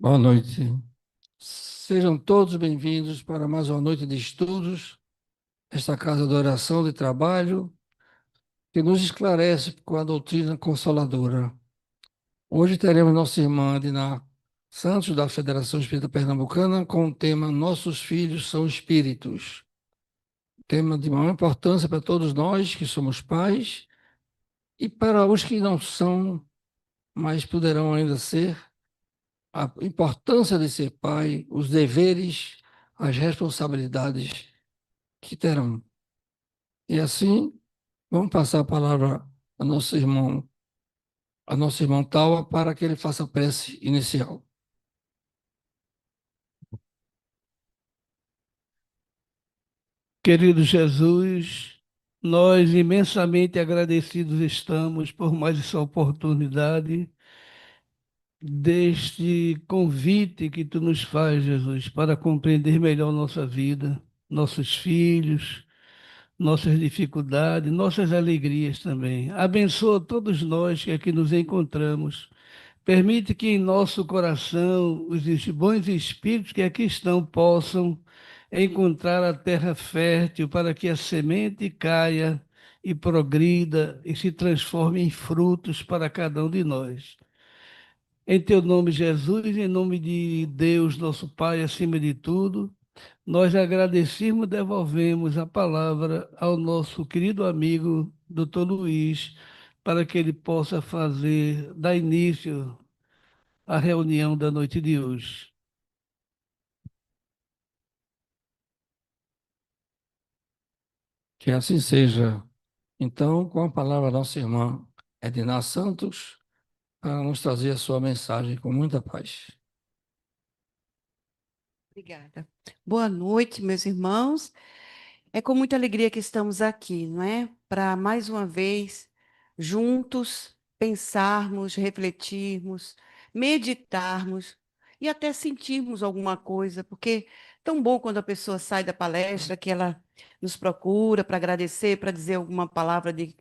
Boa noite. Sejam todos bem-vindos para mais uma noite de estudos, esta casa de oração de trabalho, que nos esclarece com a doutrina consoladora. Hoje teremos nossa irmã Adina Santos, da Federação Espírita Pernambucana, com o tema Nossos Filhos são Espíritos. Tema de maior importância para todos nós que somos pais e para os que não são, mas poderão ainda ser. A importância de ser pai, os deveres, as responsabilidades que terão. E assim, vamos passar a palavra ao nosso irmão Taua, para que ele faça a prece inicial. Querido Jesus, nós imensamente agradecidos estamos por mais essa oportunidade deste convite que tu nos faz, Jesus, para compreender melhor nossa vida, nossos filhos, nossas dificuldades, nossas alegrias também. Abençoa todos nós que aqui nos encontramos. Permite que em nosso coração os bons espíritos que aqui estão possam encontrar a terra fértil para que a semente caia e progrida e se transforme em frutos para cada um de nós. Em teu nome, Jesus, em nome de Deus, nosso Pai, acima de tudo, nós agradecemos e devolvemos a palavra ao nosso querido amigo, Dr. Luiz, para que ele possa dar início a reunião da noite de hoje. Que assim seja. Então, com a palavra a nossa irmã Edna Santos, para nos trazer a sua mensagem com muita paz. Obrigada. Boa noite, meus irmãos. É com muita alegria que estamos aqui, não é? Para mais uma vez, juntos, pensarmos, refletirmos, meditarmos e até sentirmos alguma coisa, porque é tão bom quando a pessoa sai da palestra que ela nos procura para agradecer, para dizer alguma palavra de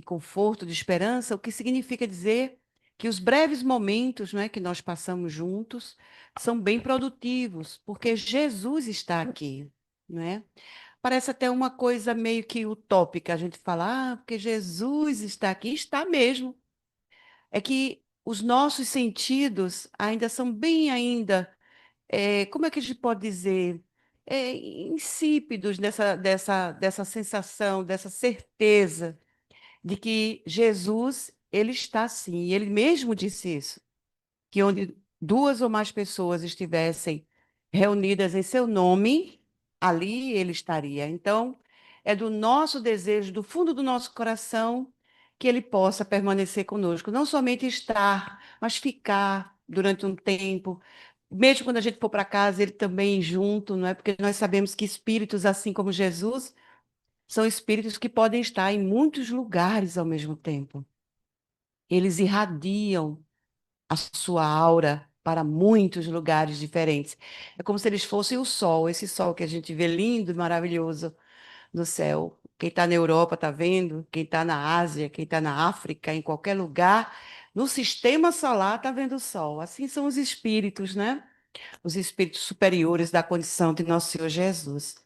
conforto, de esperança, o que significa dizer que os breves momentos, não é, que nós passamos juntos são bem produtivos, porque Jesus está aqui, não é? Parece até uma coisa meio que utópica a gente falar, porque Jesus está aqui, está mesmo. É que os nossos sentidos ainda são bem como é que a gente pode dizer? Insípidos dessa sensação, dessa certeza de que Jesus, ele está sim. E ele mesmo disse isso, que onde duas ou mais pessoas estivessem reunidas em seu nome, ali ele estaria. Então, é do nosso desejo, do fundo do nosso coração, que ele possa permanecer conosco. Não somente estar, mas ficar durante um tempo. Mesmo quando a gente for para casa, ele também junto, não é? Porque nós sabemos que espíritos, assim como Jesus, são espíritos que podem estar em muitos lugares ao mesmo tempo. Eles irradiam a sua aura para muitos lugares diferentes. É como se eles fossem o sol, esse sol que a gente vê lindo e maravilhoso no céu. Quem está na Europa está vendo, quem está na Ásia, quem está na África, em qualquer lugar, no sistema solar está vendo o sol. Assim são os espíritos, né? Os espíritos superiores da condição de nosso Senhor Jesus.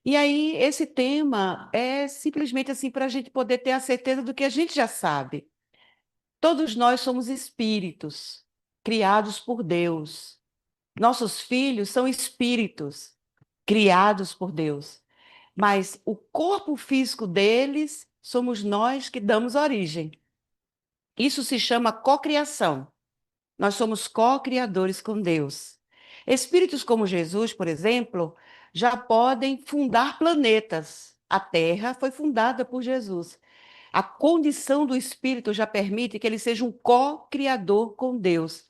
E aí, esse tema é simplesmente assim para a gente poder ter a certeza do que a gente já sabe. Todos nós somos espíritos criados por Deus. Nossos filhos são espíritos criados por Deus. Mas o corpo físico deles somos nós que damos origem. Isso se chama cocriação. Nós somos co-criadores com Deus. Espíritos como Jesus, por exemplo, já podem fundar planetas. A Terra foi fundada por Jesus. A condição do espírito já permite que ele seja um co-criador com Deus.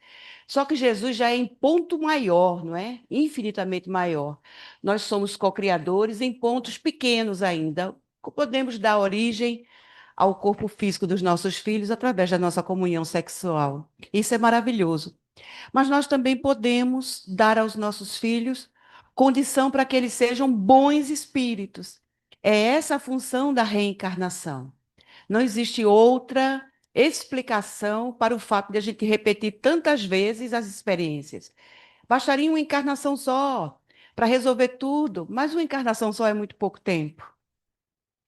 Só que Jesus já é em ponto maior, não é? Infinitamente maior. Nós somos co-criadores em pontos pequenos ainda. Podemos dar origem ao corpo físico dos nossos filhos através da nossa comunhão sexual. Isso é maravilhoso. Mas nós também podemos dar aos nossos filhos condição para que eles sejam bons espíritos. É essa a função da reencarnação. Não existe outra explicação para o fato de a gente repetir tantas vezes as experiências. Bastaria uma encarnação só para resolver tudo, mas uma encarnação só é muito pouco tempo.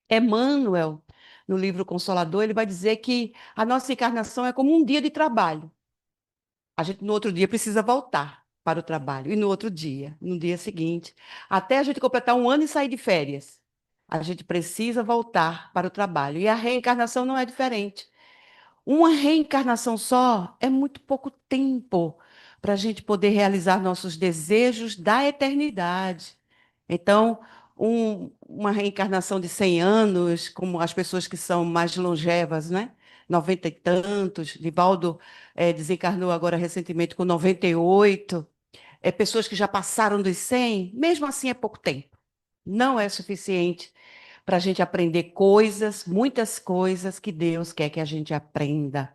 Emmanuel, no livro Consolador, ele vai dizer que a nossa encarnação é como um dia de trabalho. A gente, no outro dia, precisa voltar para o trabalho. E no outro dia, no dia seguinte, até a gente completar um ano e sair de férias, a gente precisa voltar para o trabalho. E a reencarnação não é diferente. Uma reencarnação só é muito pouco tempo para a gente poder realizar nossos desejos da eternidade. Então, uma reencarnação de 100 anos, como as pessoas que são mais longevas, né? 90 e tantos. Divaldo desencarnou agora recentemente com 98. Pessoas que já passaram dos 100, mesmo assim é pouco tempo. Não é suficiente para a gente aprender coisas, muitas coisas que Deus quer que a gente aprenda.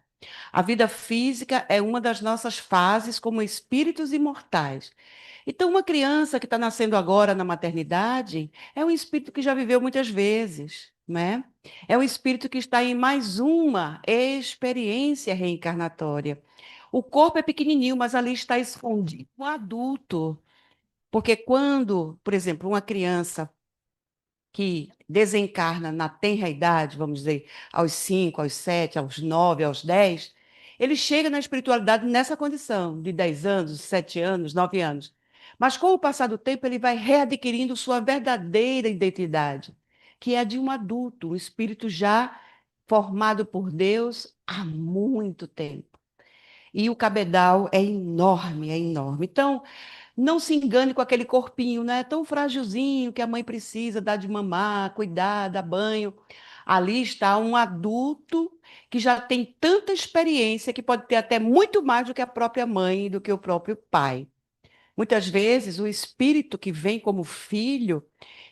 A vida física é uma das nossas fases como espíritos imortais. Então, uma criança que está nascendo agora na maternidade é um espírito que já viveu muitas vezes, né? É um espírito que está em mais uma experiência reencarnatória. O corpo é pequenininho, mas ali está escondido um adulto. Porque quando, por exemplo, uma criança que desencarna na tenra idade, vamos dizer, aos 5, aos 7, aos 9, aos 10, ele chega na espiritualidade nessa condição, de 10 anos, 7 anos, 9 anos. Mas com o passar do tempo, ele vai readquirindo sua verdadeira identidade, que é a de um adulto, um espírito já formado por Deus há muito tempo. E o cabedal é enorme, é enorme. Então, não se engane com aquele corpinho, né? Tão frágilzinho que a mãe precisa dar de mamar, cuidar, dar banho. Ali está um adulto que já tem tanta experiência que pode ter até muito mais do que a própria mãe e do que o próprio pai. Muitas vezes, o espírito que vem como filho,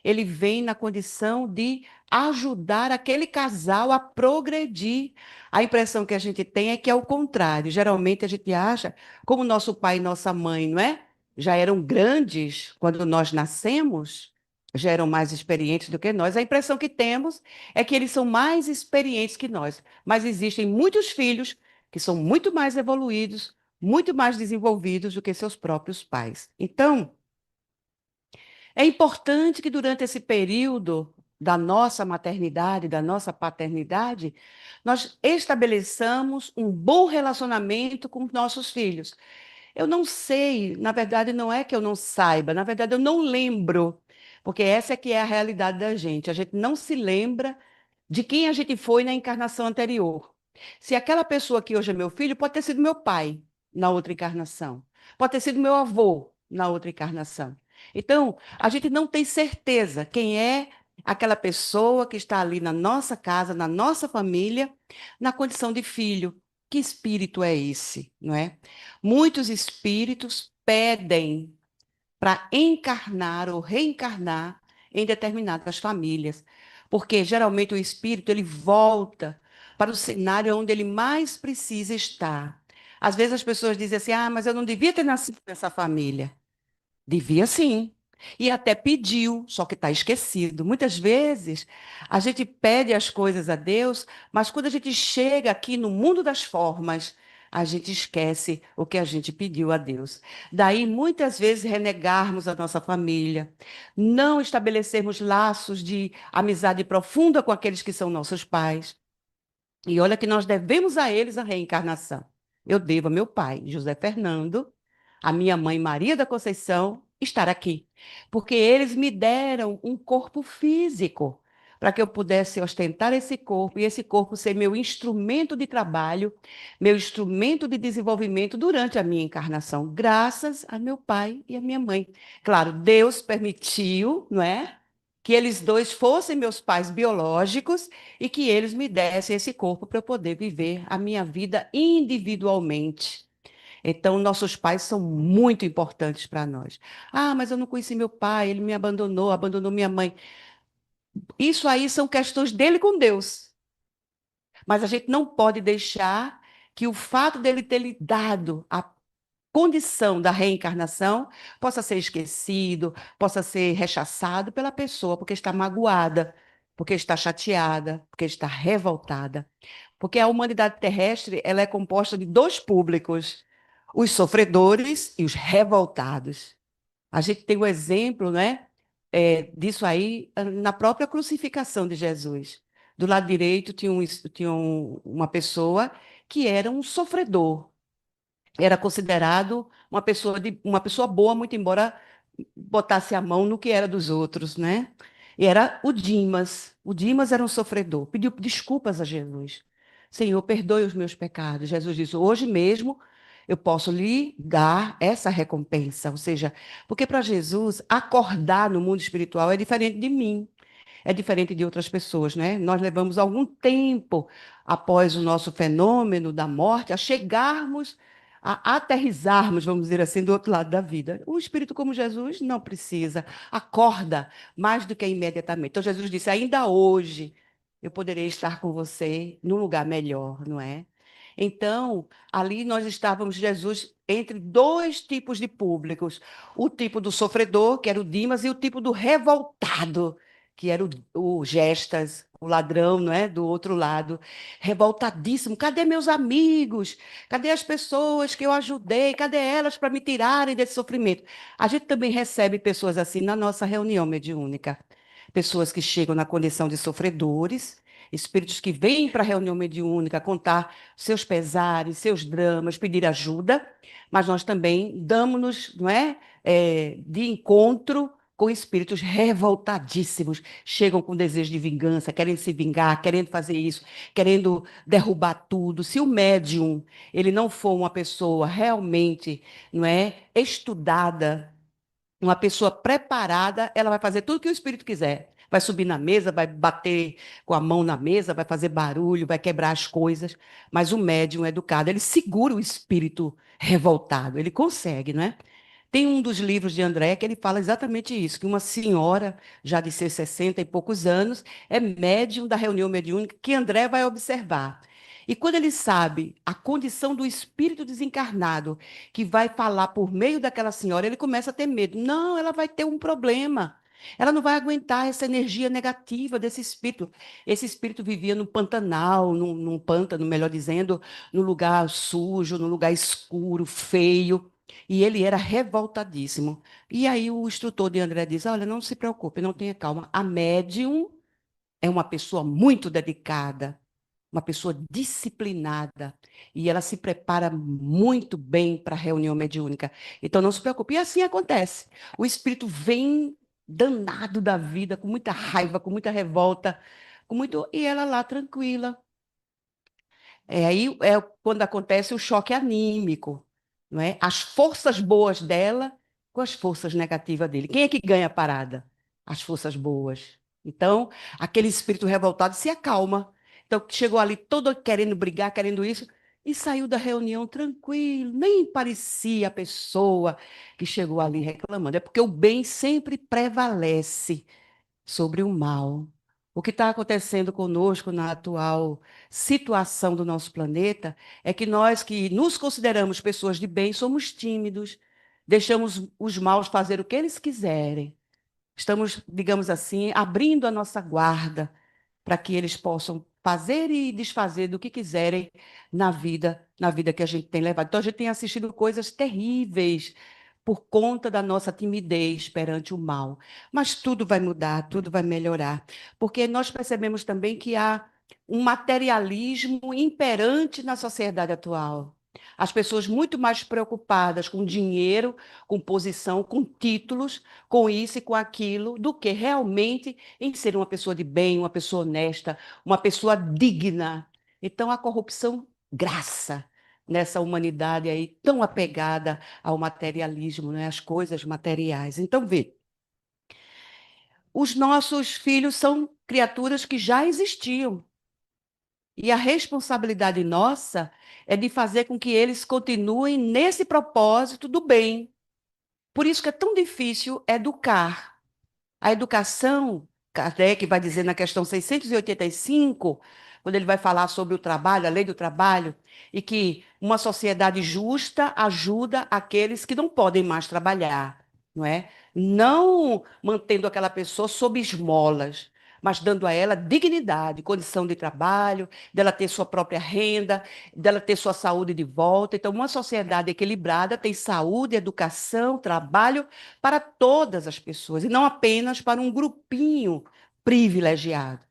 ele vem na condição de ajudar aquele casal a progredir. A impressão que a gente tem é que é o contrário. Geralmente, a gente acha, como nosso pai e nossa mãe, não é? Já eram grandes quando nós nascemos, já eram mais experientes do que nós. A impressão que temos é que eles são mais experientes que nós. Mas existem muitos filhos que são muito mais evoluídos, muito mais desenvolvidos do que seus próprios pais. Então, é importante que durante esse período da nossa maternidade, da nossa paternidade, nós estabeleçamos um bom relacionamento com nossos filhos. Eu não sei, na verdade, não é que eu não saiba, na verdade, eu não lembro, porque essa é que é a realidade da gente. A gente não se lembra de quem a gente foi na encarnação anterior. Se aquela pessoa que hoje é meu filho pode ter sido meu pai na outra encarnação, pode ter sido meu avô na outra encarnação. Então, a gente não tem certeza quem é aquela pessoa que está ali na nossa casa, na nossa família, na condição de filho. Que espírito é esse, não é? Muitos espíritos pedem para encarnar ou reencarnar em determinadas famílias, porque geralmente o espírito ele volta para o cenário onde ele mais precisa estar. Às vezes as pessoas dizem assim: "Ah, mas eu não devia ter nascido nessa família". Devia sim. E até pediu, só que está esquecido. Muitas vezes a gente pede as coisas a Deus, mas quando a gente chega aqui no mundo das formas, a gente esquece o que a gente pediu a Deus. Daí, muitas vezes, renegarmos a nossa família, não estabelecermos laços de amizade profunda com aqueles que são nossos pais. E olha que nós devemos a eles a reencarnação. Eu devo a meu pai, José Fernando, a minha mãe, Maria da Conceição, estar aqui. Porque eles me deram um corpo físico para que eu pudesse ostentar esse corpo e esse corpo ser meu instrumento de trabalho, meu instrumento de desenvolvimento durante a minha encarnação, graças a meu pai e a minha mãe. Claro, Deus permitiu, não é? Que eles dois fossem meus pais biológicos e que eles me dessem esse corpo para eu poder viver a minha vida individualmente. Então, nossos pais são muito importantes para nós. Ah, mas eu não conheci meu pai, ele me abandonou, abandonou minha mãe. Isso aí são questões dele com Deus. Mas a gente não pode deixar que o fato dele ter lhe dado a condição da reencarnação possa ser esquecido, possa ser rechaçado pela pessoa, porque está magoada. porque está chateada, porque está revoltada. Porque a humanidade terrestre, ela é composta de dois públicos, os sofredores e os revoltados. A gente tem o exemplo, né, disso aí na própria crucificação de Jesus. Do lado direito tinha uma pessoa que era um sofredor, era considerado uma pessoa boa, muito embora botasse a mão no que era dos outros, né? E era o Dimas. O Dimas era um sofredor, pediu desculpas a Jesus. Senhor, perdoe os meus pecados. Jesus disse: hoje mesmo eu posso lhe dar essa recompensa. Ou seja, porque para Jesus, acordar no mundo espiritual é diferente de mim. É diferente de outras pessoas, né? Nós levamos algum tempo após o nosso fenômeno da morte a chegarmos, a aterrissarmos, vamos dizer assim, do outro lado da vida. Um espírito como Jesus não precisa, acorda mais do que imediatamente. Então Jesus disse: ainda hoje eu poderei estar com você num lugar melhor, não é? Então, ali nós estávamos, Jesus, entre dois tipos de públicos: o tipo do sofredor, que era o Dimas, e o tipo do revoltado, que era o Gestas, o ladrão, não é? Do outro lado, revoltadíssimo. Cadê meus amigos? Cadê as pessoas que eu ajudei? Cadê elas para me tirarem desse sofrimento? A gente também recebe pessoas assim na nossa reunião mediúnica. Pessoas que chegam na condição de sofredores, espíritos que vêm para a reunião mediúnica contar seus pesares, seus dramas, pedir ajuda, mas nós também damos-nos, não é, de encontro com espíritos revoltadíssimos, chegam com desejo de vingança, querendo se vingar, querendo fazer isso, querendo derrubar tudo. Se o médium, ele não for uma pessoa realmente, não é, estudada, uma pessoa preparada, ela vai fazer tudo que o espírito quiser. Vai subir na mesa, vai bater com a mão na mesa, vai fazer barulho, vai quebrar as coisas. Mas o médium educado, ele segura o espírito revoltado, ele consegue, não é? Tem um dos livros de André que ele fala exatamente isso, que uma senhora, já de seus 60 e poucos anos, é médium da reunião mediúnica, que André vai observar. E quando ele sabe a condição do espírito desencarnado, que vai falar por meio daquela senhora, ele começa a ter medo. Não, ela vai ter um problema. Ela não vai aguentar essa energia negativa desse espírito. Esse espírito vivia no Pantanal, num pântano, melhor dizendo, num lugar sujo, num lugar escuro, feio. E ele era revoltadíssimo. E aí o instrutor de André diz: olha, não se preocupe, não tenha calma. A médium é uma pessoa muito dedicada, uma pessoa disciplinada, e ela se prepara muito bem para a reunião mediúnica. Então não se preocupe. E assim acontece. O espírito vem danado da vida, com muita raiva, com muita revolta, e ela lá tranquila. Aí é quando acontece o choque anímico, não é? As forças boas dela com as forças negativas dele. Quem é que ganha a parada? As forças boas. Então, aquele espírito revoltado se acalma. Então, chegou ali todo querendo brigar, querendo isso, e saiu da reunião tranquilo, nem parecia a pessoa que chegou ali reclamando. É porque o bem sempre prevalece sobre o mal. O que está acontecendo conosco na atual situação do nosso planeta é que nós que nos consideramos pessoas de bem somos tímidos, deixamos os maus fazer o que eles quiserem. Estamos, digamos assim, abrindo a nossa guarda para que eles possam fazer e desfazer do que quiserem na vida que a gente tem levado. Então, a gente tem assistido coisas terríveis por conta da nossa timidez perante o mal. Mas tudo vai mudar, tudo vai melhorar, porque nós percebemos também que há um materialismo imperante na sociedade atual. As pessoas muito mais preocupadas com dinheiro, com posição, com títulos, com isso e com aquilo, do que realmente em ser uma pessoa de bem, uma pessoa honesta, uma pessoa digna. Então, a corrupção graça nessa humanidade aí tão apegada ao materialismo, né, às coisas materiais. Então, vê, os nossos filhos são criaturas que já existiam. E a responsabilidade nossa é de fazer com que eles continuem nesse propósito do bem. Por isso que é tão difícil educar. A educação, Kardec vai dizer na questão 685, quando ele vai falar sobre o trabalho, a lei do trabalho, e que uma sociedade justa ajuda aqueles que não podem mais trabalhar, não é? Não mantendo aquela pessoa sob esmolas, mas dando a ela dignidade, condição de trabalho, dela ter sua própria renda, dela ter sua saúde de volta. Então, uma sociedade equilibrada tem saúde, educação, trabalho para todas as pessoas, e não apenas para um grupinho privilegiado.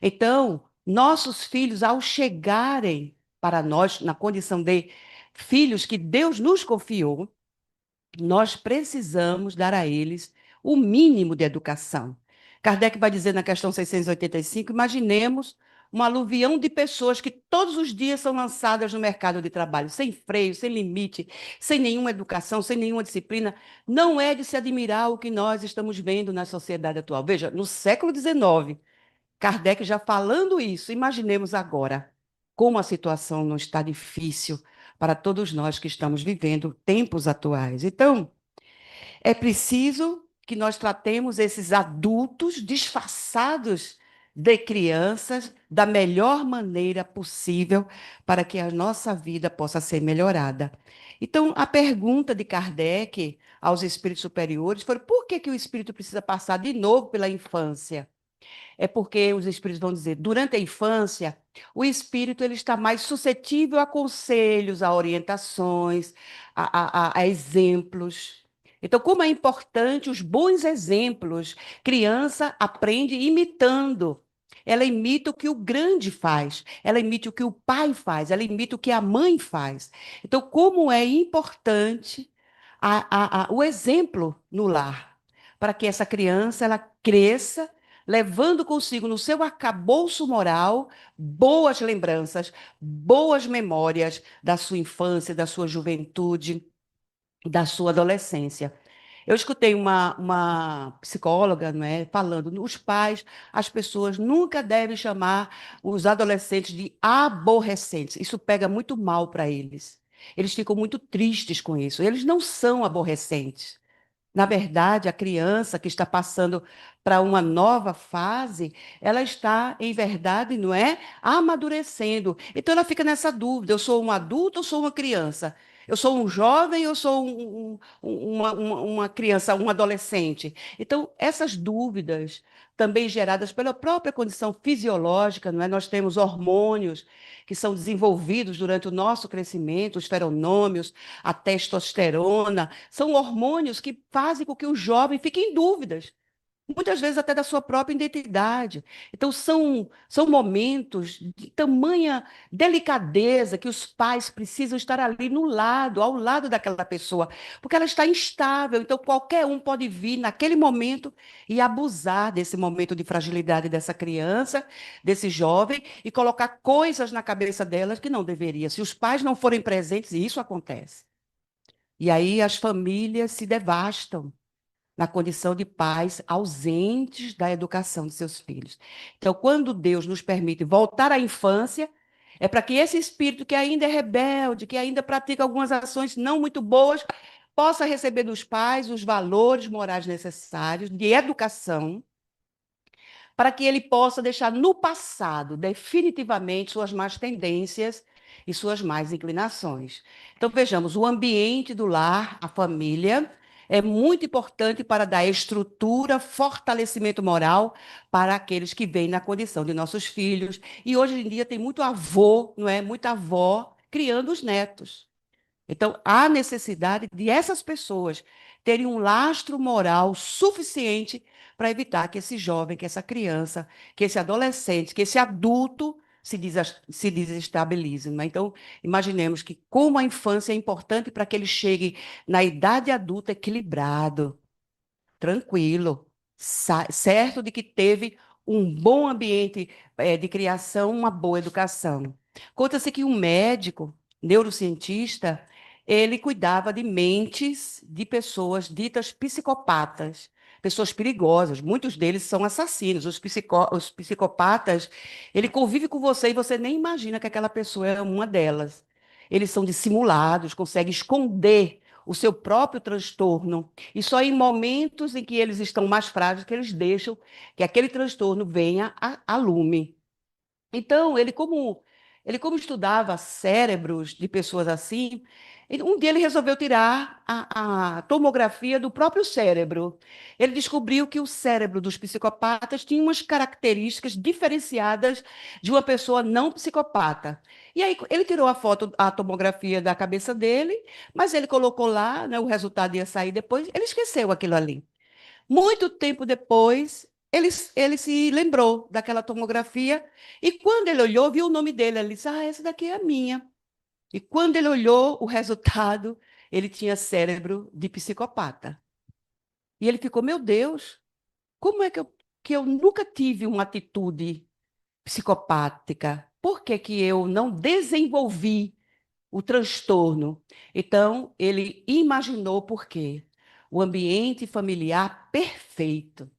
Então, nossos filhos, ao chegarem para nós, na condição de filhos que Deus nos confiou, nós precisamos dar a eles o mínimo de educação. Kardec vai dizer na questão 685, imaginemos um aluvião de pessoas que todos os dias são lançadas no mercado de trabalho, sem freio, sem limite, sem nenhuma educação, sem nenhuma disciplina. Não é de se admirar o que nós estamos vendo na sociedade atual. Veja, no século XIX, Kardec já falando isso, imaginemos agora como a situação não está difícil para todos nós que estamos vivendo tempos atuais. Então, é preciso que nós tratemos esses adultos disfarçados de crianças da melhor maneira possível para que a nossa vida possa ser melhorada. Então, a pergunta de Kardec aos espíritos superiores foi: por que que o espírito precisa passar de novo pela infância? É porque os espíritos vão dizer, durante a infância, o espírito ele está mais suscetível a conselhos, a orientações, a exemplos. Então, como é importante os bons exemplos, criança aprende imitando. Ela imita o que o grande faz, ela imita o que o pai faz, ela imita o que a mãe faz. Então, como é importante o exemplo no lar, para que essa criança ela cresça levando consigo no seu arcabouço moral boas lembranças, boas memórias da sua infância, da sua juventude, da sua adolescência. Eu escutei uma psicóloga, não é, falando, os pais, as pessoas nunca devem chamar os adolescentes de aborrecentes. Isso pega muito mal para eles. Eles ficam muito tristes com isso. Eles não são aborrecentes. Na verdade, a criança que está passando para uma nova fase, ela está, em verdade, não é? Amadurecendo. Então, ela fica nessa dúvida: eu sou um adulto ou sou uma criança? Eu sou um jovem ou sou uma criança, um adolescente? Então, essas dúvidas, também geradas pela própria condição fisiológica, não é? Nós temos hormônios que são desenvolvidos durante o nosso crescimento, os feromônios, a testosterona, são hormônios que fazem com que o jovem fique em dúvidas, muitas vezes até da sua própria identidade. Então, são momentos de tamanha delicadeza que os pais precisam estar ali no lado, ao lado daquela pessoa, porque ela está instável. Então, qualquer um pode vir naquele momento e abusar desse momento de fragilidade dessa criança, desse jovem, e colocar coisas na cabeça delas que não deveria. Se os pais não forem presentes, e isso acontece. E aí as famílias se devastam na condição de pais ausentes da educação de seus filhos. Então, quando Deus nos permite voltar à infância, é para que esse espírito que ainda é rebelde, que ainda pratica algumas ações não muito boas, possa receber dos pais os valores morais necessários de educação, para que ele possa deixar no passado, definitivamente, suas más tendências e suas más inclinações. Então, vejamos, o ambiente do lar, a família, é muito importante para dar estrutura, fortalecimento moral para aqueles que vêm na condição de nossos filhos. E hoje em dia tem muito avô, não é? Muita avó criando os netos. Então, há necessidade de essas pessoas terem um lastro moral suficiente para evitar que esse jovem, que essa criança, que esse adolescente, que esse adulto se desestabilize, né? Então, imaginemos que como a infância é importante para que ele chegue na idade adulta equilibrado, tranquilo, certo de que teve um bom ambiente de criação, uma boa educação. Conta-se que um médico, neurocientista, ele cuidava de mentes de pessoas ditas psicopatas, pessoas perigosas. Muitos deles são assassinos. Os psicopatas, ele convive com você e você nem imagina que aquela pessoa é uma delas. Eles são dissimulados, conseguem esconder o seu próprio transtorno, e só em momentos em que eles estão mais frágeis que eles deixam que aquele transtorno venha a lume. Então, ele, como Ele, como estudava cérebros de pessoas assim, um dia ele resolveu tirar a tomografia do próprio cérebro. Ele descobriu que o cérebro dos psicopatas tinha umas características diferenciadas de uma pessoa não psicopata. E aí ele tirou a foto, a tomografia da cabeça dele, mas ele colocou lá, né, o resultado ia sair depois, ele esqueceu aquilo ali. Muito tempo depois, ele se lembrou daquela tomografia e quando ele olhou, viu o nome dele. Ele disse: Ah, essa daqui é a minha. E quando ele olhou o resultado, ele tinha cérebro de psicopata. E ele ficou: Meu Deus, como é que eu nunca tive uma atitude psicopática? Por que que eu não desenvolvi o transtorno? Então, ele imaginou por quê. O ambiente familiar perfeito.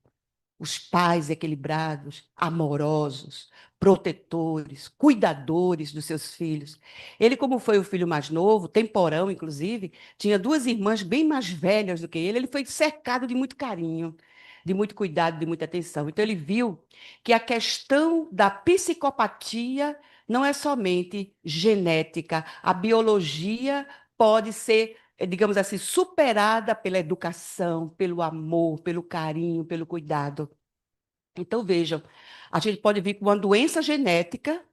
Os pais equilibrados, amorosos, protetores, cuidadores dos seus filhos. Ele, como foi o filho mais novo, temporão, inclusive, tinha duas irmãs bem mais velhas do que ele. Ele foi cercado de muito carinho, de muito cuidado, de muita atenção. Então, ele viu que a questão da psicopatia não é somente genética. A biologia pode ser, digamos assim, superada pela educação, pelo amor, pelo carinho, pelo cuidado. Então, vejam, a gente pode vir com uma doença genética,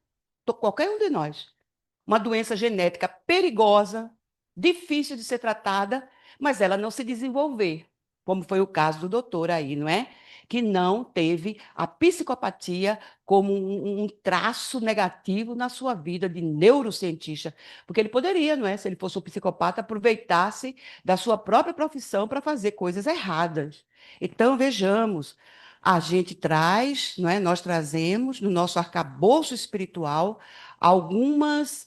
qualquer um de nós, uma doença genética perigosa, difícil de ser tratada, mas ela não se desenvolver, como foi o caso do doutor aí, não é? Que não teve a psicopatia como um traço negativo na sua vida de neurocientista, porque ele poderia, não é? Se ele fosse um psicopata, aproveitasse da sua própria profissão para fazer coisas erradas. Então, vejamos, a gente traz, não é? Nós trazemos no nosso arcabouço espiritual algumas,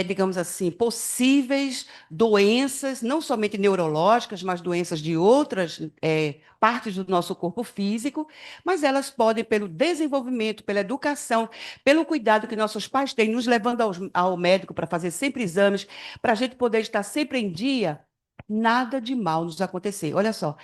digamos assim, possíveis doenças, não somente neurológicas, mas doenças de outras, partes do nosso corpo físico, mas elas podem, pelo desenvolvimento, pela educação, pelo cuidado que nossos pais têm, nos levando ao médico para fazer sempre exames, para a gente poder estar sempre em dia, nada de mal nos acontecer. Olha só,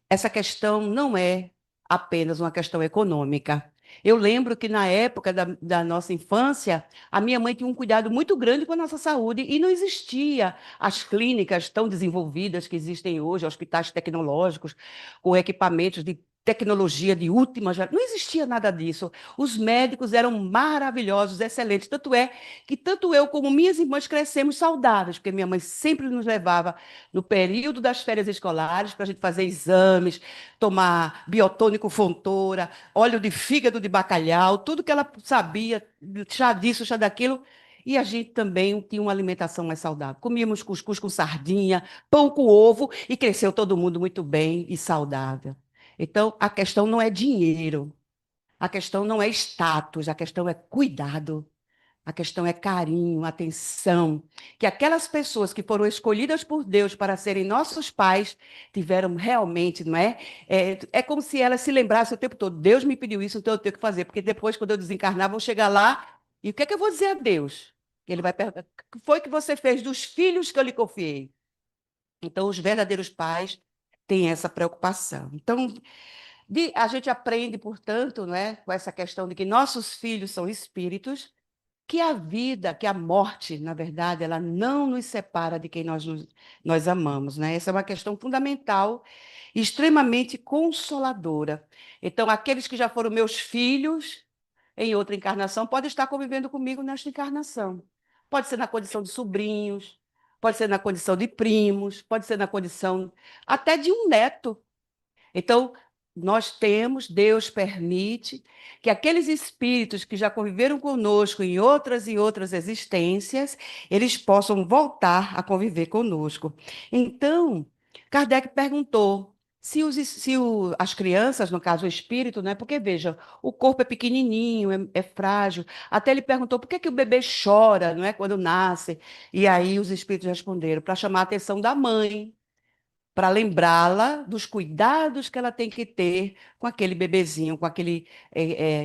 essa questão não é apenas uma questão econômica. Eu lembro que na época da nossa infância, a minha mãe tinha um cuidado muito grande com a nossa saúde e não existia as clínicas tão desenvolvidas que existem hoje, hospitais tecnológicos, com equipamentos de tecnologia de última geração. Não existia nada disso. Os médicos eram maravilhosos, excelentes. Tanto é que tanto eu como minhas irmãs crescemos saudáveis, porque minha mãe sempre nos levava no período das férias escolares para a gente fazer exames, tomar biotônico Fontoura, óleo de fígado de bacalhau, tudo que ela sabia, chá disso, chá daquilo. E a gente também tinha uma alimentação mais saudável. Comíamos cuscuz com sardinha, pão com ovo e cresceu todo mundo muito bem e saudável. Então, a questão não é dinheiro, a questão não é status, a questão é cuidado. A questão é carinho, atenção, que aquelas pessoas que foram escolhidas por Deus para serem nossos pais tiveram realmente, não é? É como se elas se lembrassem o tempo todo: Deus me pediu isso, então eu tenho que fazer, porque depois, quando eu desencarnar, vou chegar lá e o que é que eu vou dizer a Deus? Ele vai perguntar: o que foi que você fez dos filhos que eu lhe confiei? Então, os verdadeiros pais têm essa preocupação. Então, a gente aprende, portanto, não é, com essa questão de que nossos filhos são espíritos, que a vida, que a morte, na verdade, ela não nos separa de quem nós amamos, né? Essa é uma questão fundamental e extremamente consoladora. Então, aqueles que já foram meus filhos em outra encarnação podem estar convivendo comigo nesta encarnação. Pode ser na condição de sobrinhos, pode ser na condição de primos, pode ser na condição até de um neto. Então, nós temos, Deus permite que aqueles espíritos que já conviveram conosco em outras e outras existências, eles possam voltar a conviver conosco. Então, Kardec perguntou se as crianças, no caso o espírito, né? Porque veja, o corpo é pequenininho, é frágil. Até ele perguntou por que que o bebê chora, não é, quando nasce. E aí os espíritos responderam para chamar a atenção da mãe, para lembrá-la dos cuidados que ela tem que ter com aquele bebezinho, com aquele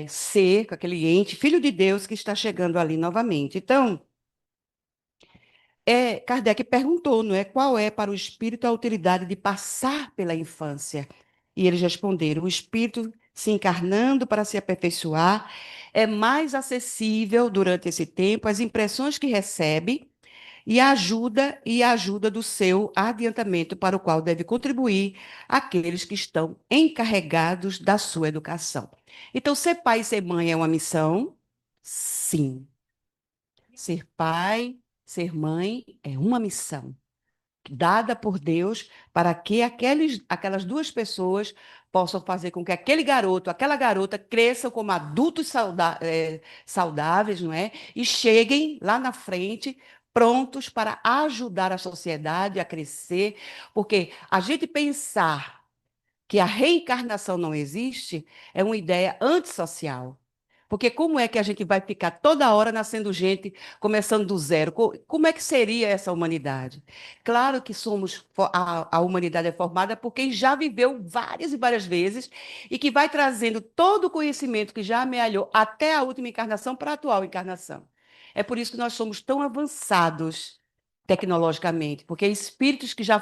ser, com aquele ente, filho de Deus que está chegando ali novamente. Então, Kardec perguntou, não é, qual é para o espírito a utilidade de passar pela infância? E eles responderam: o espírito se encarnando para se aperfeiçoar, é mais acessível durante esse tempo as impressões que recebe e a ajuda do seu adiantamento para o qual deve contribuir aqueles que estão encarregados da sua educação. Então, ser pai e ser mãe é uma missão? Sim. Ser pai, ser mãe é uma missão dada por Deus para que aquelas duas pessoas possam fazer com que aquele garoto, aquela garota cresçam como adultos saudáveis, não é? E cheguem lá na frente prontos para ajudar a sociedade a crescer, porque a gente pensar que a reencarnação não existe é uma ideia antissocial. Porque como é que a gente vai ficar toda hora nascendo gente, começando do zero? Como é que seria essa humanidade? Claro que a humanidade é formada por quem já viveu várias e várias vezes e que vai trazendo todo o conhecimento que já amealhou até a última encarnação para a atual encarnação. É por isso que nós somos tão avançados tecnologicamente, porque espíritos que já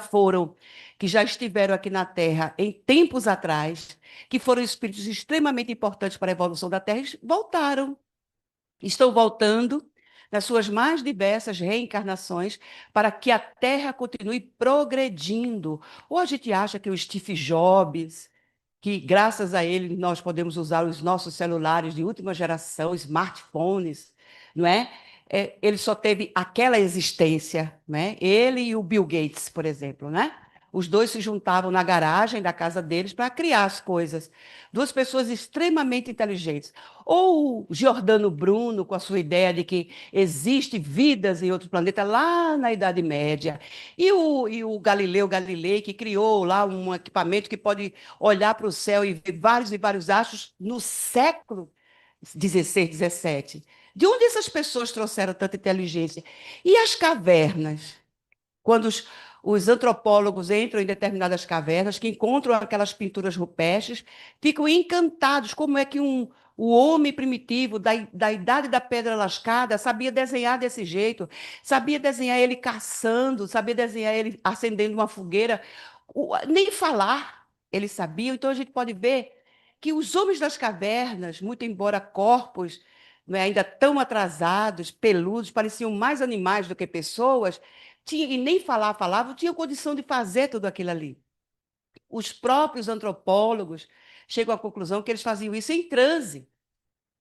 estiveram aqui na Terra em tempos atrás, que foram espíritos extremamente importantes para a evolução da Terra, voltaram. Estão voltando nas suas mais diversas reencarnações para que a Terra continue progredindo. Ou a gente acha que o Steve Jobs, que graças a ele nós podemos usar os nossos celulares de última geração, smartphones, não é? Ele só teve aquela existência, né? Ele e o Bill Gates, por exemplo, né? Os dois se juntavam na garagem da casa deles para criar as coisas. Duas pessoas extremamente inteligentes. Ou o Giordano Bruno, com a sua ideia de que existe vidas em outro planeta lá na Idade Média. E o Galileu Galilei, que criou lá um equipamento que pode olhar para o céu e ver vários e vários astros no século XVI, XVII. De onde essas pessoas trouxeram tanta inteligência? E as cavernas? Quando os antropólogos entram em determinadas cavernas, que encontram aquelas pinturas rupestres, ficam encantados como é que o homem primitivo da idade da pedra lascada sabia desenhar desse jeito, sabia desenhar ele caçando, sabia desenhar ele acendendo uma fogueira, nem falar ele sabia. Então a gente pode ver que os homens das cavernas, muito embora corpos, não é, ainda tão atrasados, peludos, pareciam mais animais do que pessoas, e nem falar falavam, tinham condição de fazer tudo aquilo ali. Os próprios antropólogos chegam à conclusão que eles faziam isso em transe.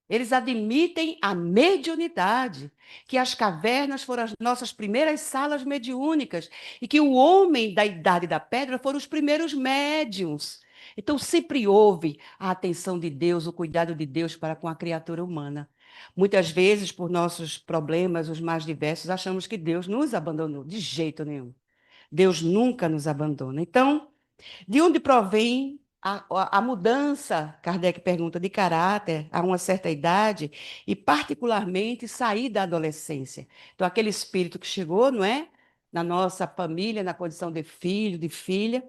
Eles admitem a mediunidade, que as cavernas foram as nossas primeiras salas mediúnicas e que o homem da Idade da Pedra foram os primeiros médiuns. Então, sempre houve a atenção de Deus, o cuidado de Deus para com a criatura humana. Muitas vezes, por nossos problemas, os mais diversos, achamos que Deus nos abandonou. De jeito nenhum. Deus nunca nos abandona. Então, de onde provém a mudança, Kardec pergunta, de caráter a uma certa idade e, particularmente, sair da adolescência? Então, aquele espírito que chegou, não é? Na nossa família, na condição de filho, de filha.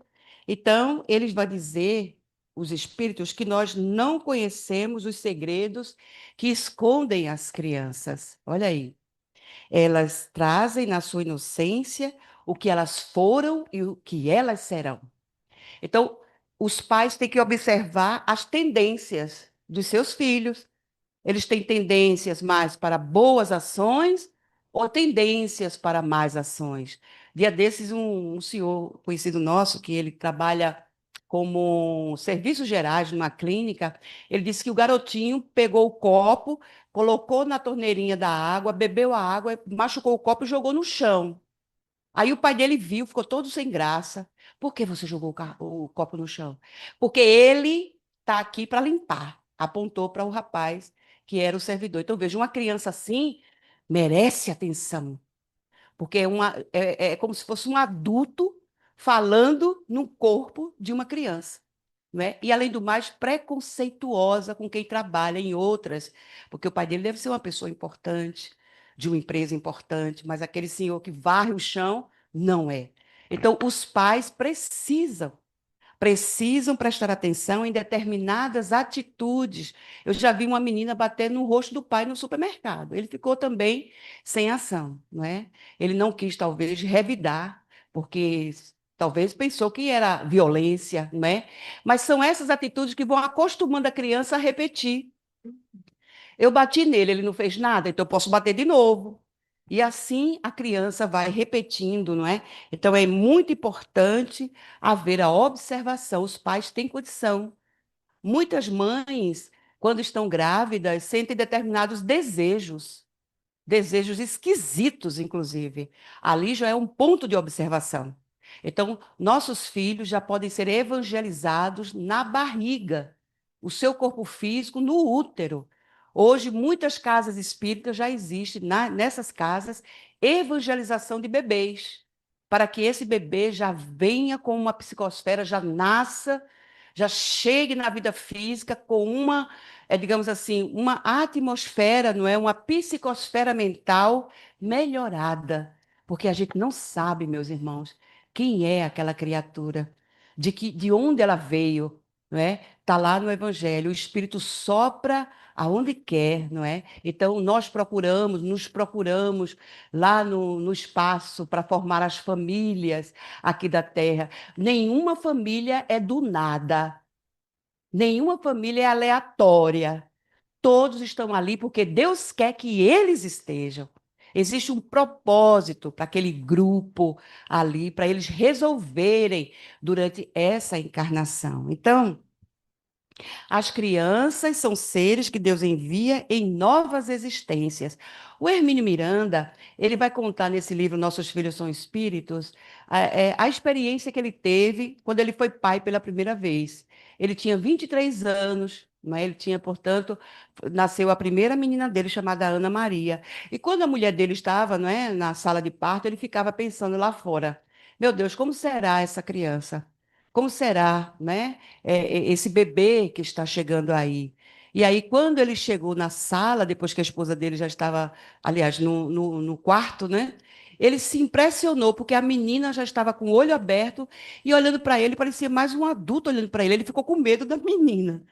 Então, eles vão dizer, os espíritos, que nós não conhecemos os segredos que escondem as crianças. Olha aí. Elas trazem na sua inocência o que elas foram e o que elas serão. Então, os pais têm que observar as tendências dos seus filhos. Eles têm tendências mais para boas ações ou tendências para más ações. Dia desses, um senhor conhecido nosso, que ele trabalha como serviços gerais numa clínica, ele disse que o garotinho pegou o copo, colocou na torneirinha da água, bebeu a água, machucou o copo e jogou no chão. Aí o pai dele viu, ficou todo sem graça. Por que você jogou o copo no chão? Porque ele está aqui para limpar. Apontou para o rapaz que era o servidor. Então, veja, uma criança assim merece atenção. Porque é como se fosse um adulto falando no corpo de uma criança. Não é? E, além do mais, preconceituosa com quem trabalha em outras, porque o pai dele deve ser uma pessoa importante, de uma empresa importante, mas aquele senhor que varre o chão, não é. Então, os pais precisam prestar atenção em determinadas atitudes. Eu já vi uma menina bater no rosto do pai no supermercado. Ele ficou também sem ação, não é? Ele não quis, talvez, revidar, porque Talvez pensou que era violência, não é? Mas são essas atitudes que vão acostumando a criança a repetir. Eu bati nele, ele não fez nada, então eu posso bater de novo. E assim a criança vai repetindo, não é? Então é muito importante haver a observação. Os pais têm condição. Muitas mães, quando estão grávidas, sentem determinados desejos. Desejos esquisitos, inclusive. Ali já é um ponto de observação. Então, nossos filhos já podem ser evangelizados na barriga, o seu corpo físico no útero. Hoje, muitas casas espíritas já existem, nessas casas, evangelização de bebês, para que esse bebê já venha com uma psicosfera, já nasça, já chegue na vida física com uma digamos assim, uma atmosfera, não é? Uma psicosfera mental melhorada. Porque a gente não sabe, meus irmãos, quem é aquela criatura, de onde ela veio, não é? Está lá no Evangelho, o Espírito sopra aonde quer, não é? Então, nós nos procuramos lá no espaço para formar as famílias aqui da Terra. Nenhuma família é do nada. Nenhuma família é aleatória. Todos estão ali porque Deus quer que eles estejam. Existe um propósito para aquele grupo ali, para eles resolverem durante essa encarnação. Então, as crianças são seres que Deus envia em novas existências. O Hermínio Miranda, ele vai contar nesse livro Nossos Filhos São Espíritos, a experiência que ele teve quando ele foi pai pela primeira vez. Ele tinha 23 anos, né? Ele tinha, portanto, nasceu a primeira menina dele, chamada Ana Maria. E quando a mulher dele estava, não é, na sala de parto, ele ficava pensando lá fora: meu Deus, como será essa criança? Como será, né? Esse bebê que está chegando aí. E aí, quando ele chegou na sala, depois que a esposa dele já estava, aliás, no quarto, né? Ele se impressionou, porque a menina já estava com o olho aberto e olhando para ele, parecia mais um adulto olhando para ele. Ele ficou com medo da menina.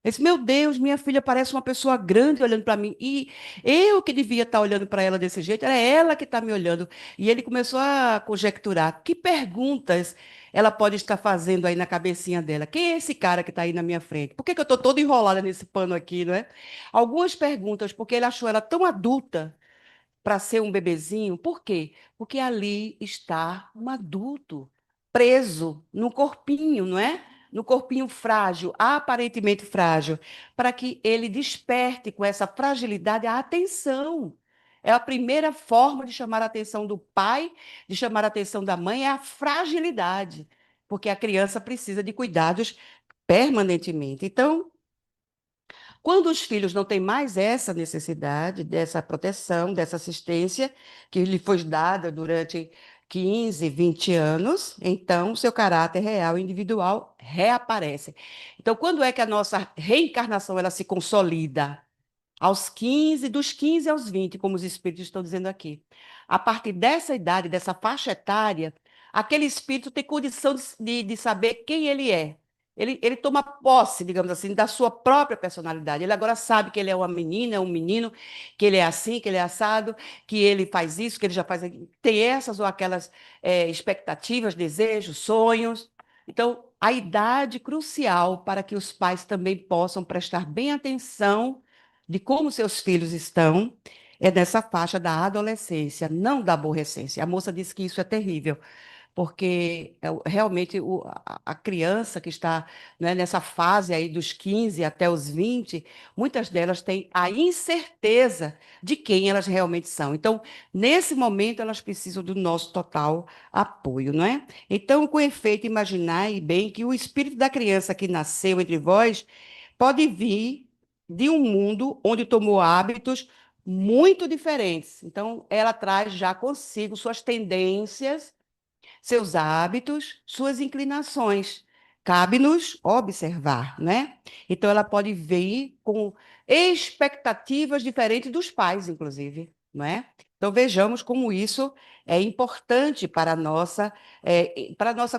Ele disse, meu Deus, minha filha parece uma pessoa grande olhando para mim. E eu que devia estar olhando para ela desse jeito, era ela que está me olhando. E ele começou a conjecturar que perguntas ela pode estar fazendo aí na cabecinha dela. Quem é esse cara que está aí na minha frente? Por que que eu estou toda enrolada nesse pano aqui, não é? Algumas perguntas, porque ele achou ela tão adulta para ser um bebezinho. Por quê? Porque ali está um adulto preso no corpinho, não é? No corpinho frágil, aparentemente frágil, para que ele desperte com essa fragilidade a atenção. É a primeira forma de chamar a atenção do pai, de chamar a atenção da mãe, é a fragilidade, porque a criança precisa de cuidados permanentemente. Então, quando os filhos não têm mais essa necessidade dessa proteção, dessa assistência que lhe foi dada durante 15, 20 anos, então seu caráter real e individual reaparece. Então, quando é que a nossa reencarnação ela se consolida? Aos 15, dos 15 aos 20, como os espíritos estão dizendo aqui. A partir dessa idade, dessa faixa etária, aquele espírito tem condição de saber quem ele é. Ele toma posse, digamos assim, da sua própria personalidade. Ele agora sabe que ele é uma menina, é um menino, que ele é assim, que ele é assado, que ele faz isso, que ele já faz aquilo. Tem essas ou aquelas expectativas, desejos, sonhos. Então, a idade crucial para que os pais também possam prestar bem atenção de como seus filhos estão é nessa faixa da adolescência, não da aborrecência. A moça disse que isso é terrível, porque realmente a criança que está, né, nessa fase aí dos 15 até os 20, muitas delas têm a incerteza de quem elas realmente são. Então, nesse momento, elas precisam do nosso total apoio, não é? Então, com efeito, imaginai bem que o espírito da criança que nasceu entre vós pode vir de um mundo onde tomou hábitos muito diferentes. Então, ela traz já consigo suas tendências, seus hábitos, suas inclinações. Cabe-nos observar, né? Então, ela pode vir com expectativas diferentes dos pais, inclusive, não é? Então, vejamos como isso é importante para a nossa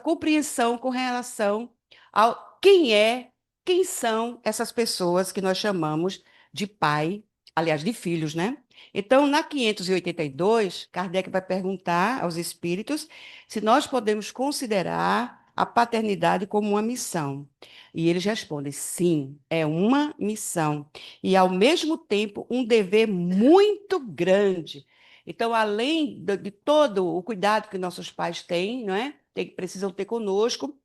compreensão com relação ao quem são essas pessoas que nós chamamos de pai, aliás, de filhos, né? Então, na 582, Kardec vai perguntar aos espíritos se nós podemos considerar a paternidade como uma missão. E eles respondem: sim, é uma missão. E, ao mesmo tempo, um dever muito grande. Então, além de todo o cuidado que nossos pais têm, não é? Precisam ter conosco,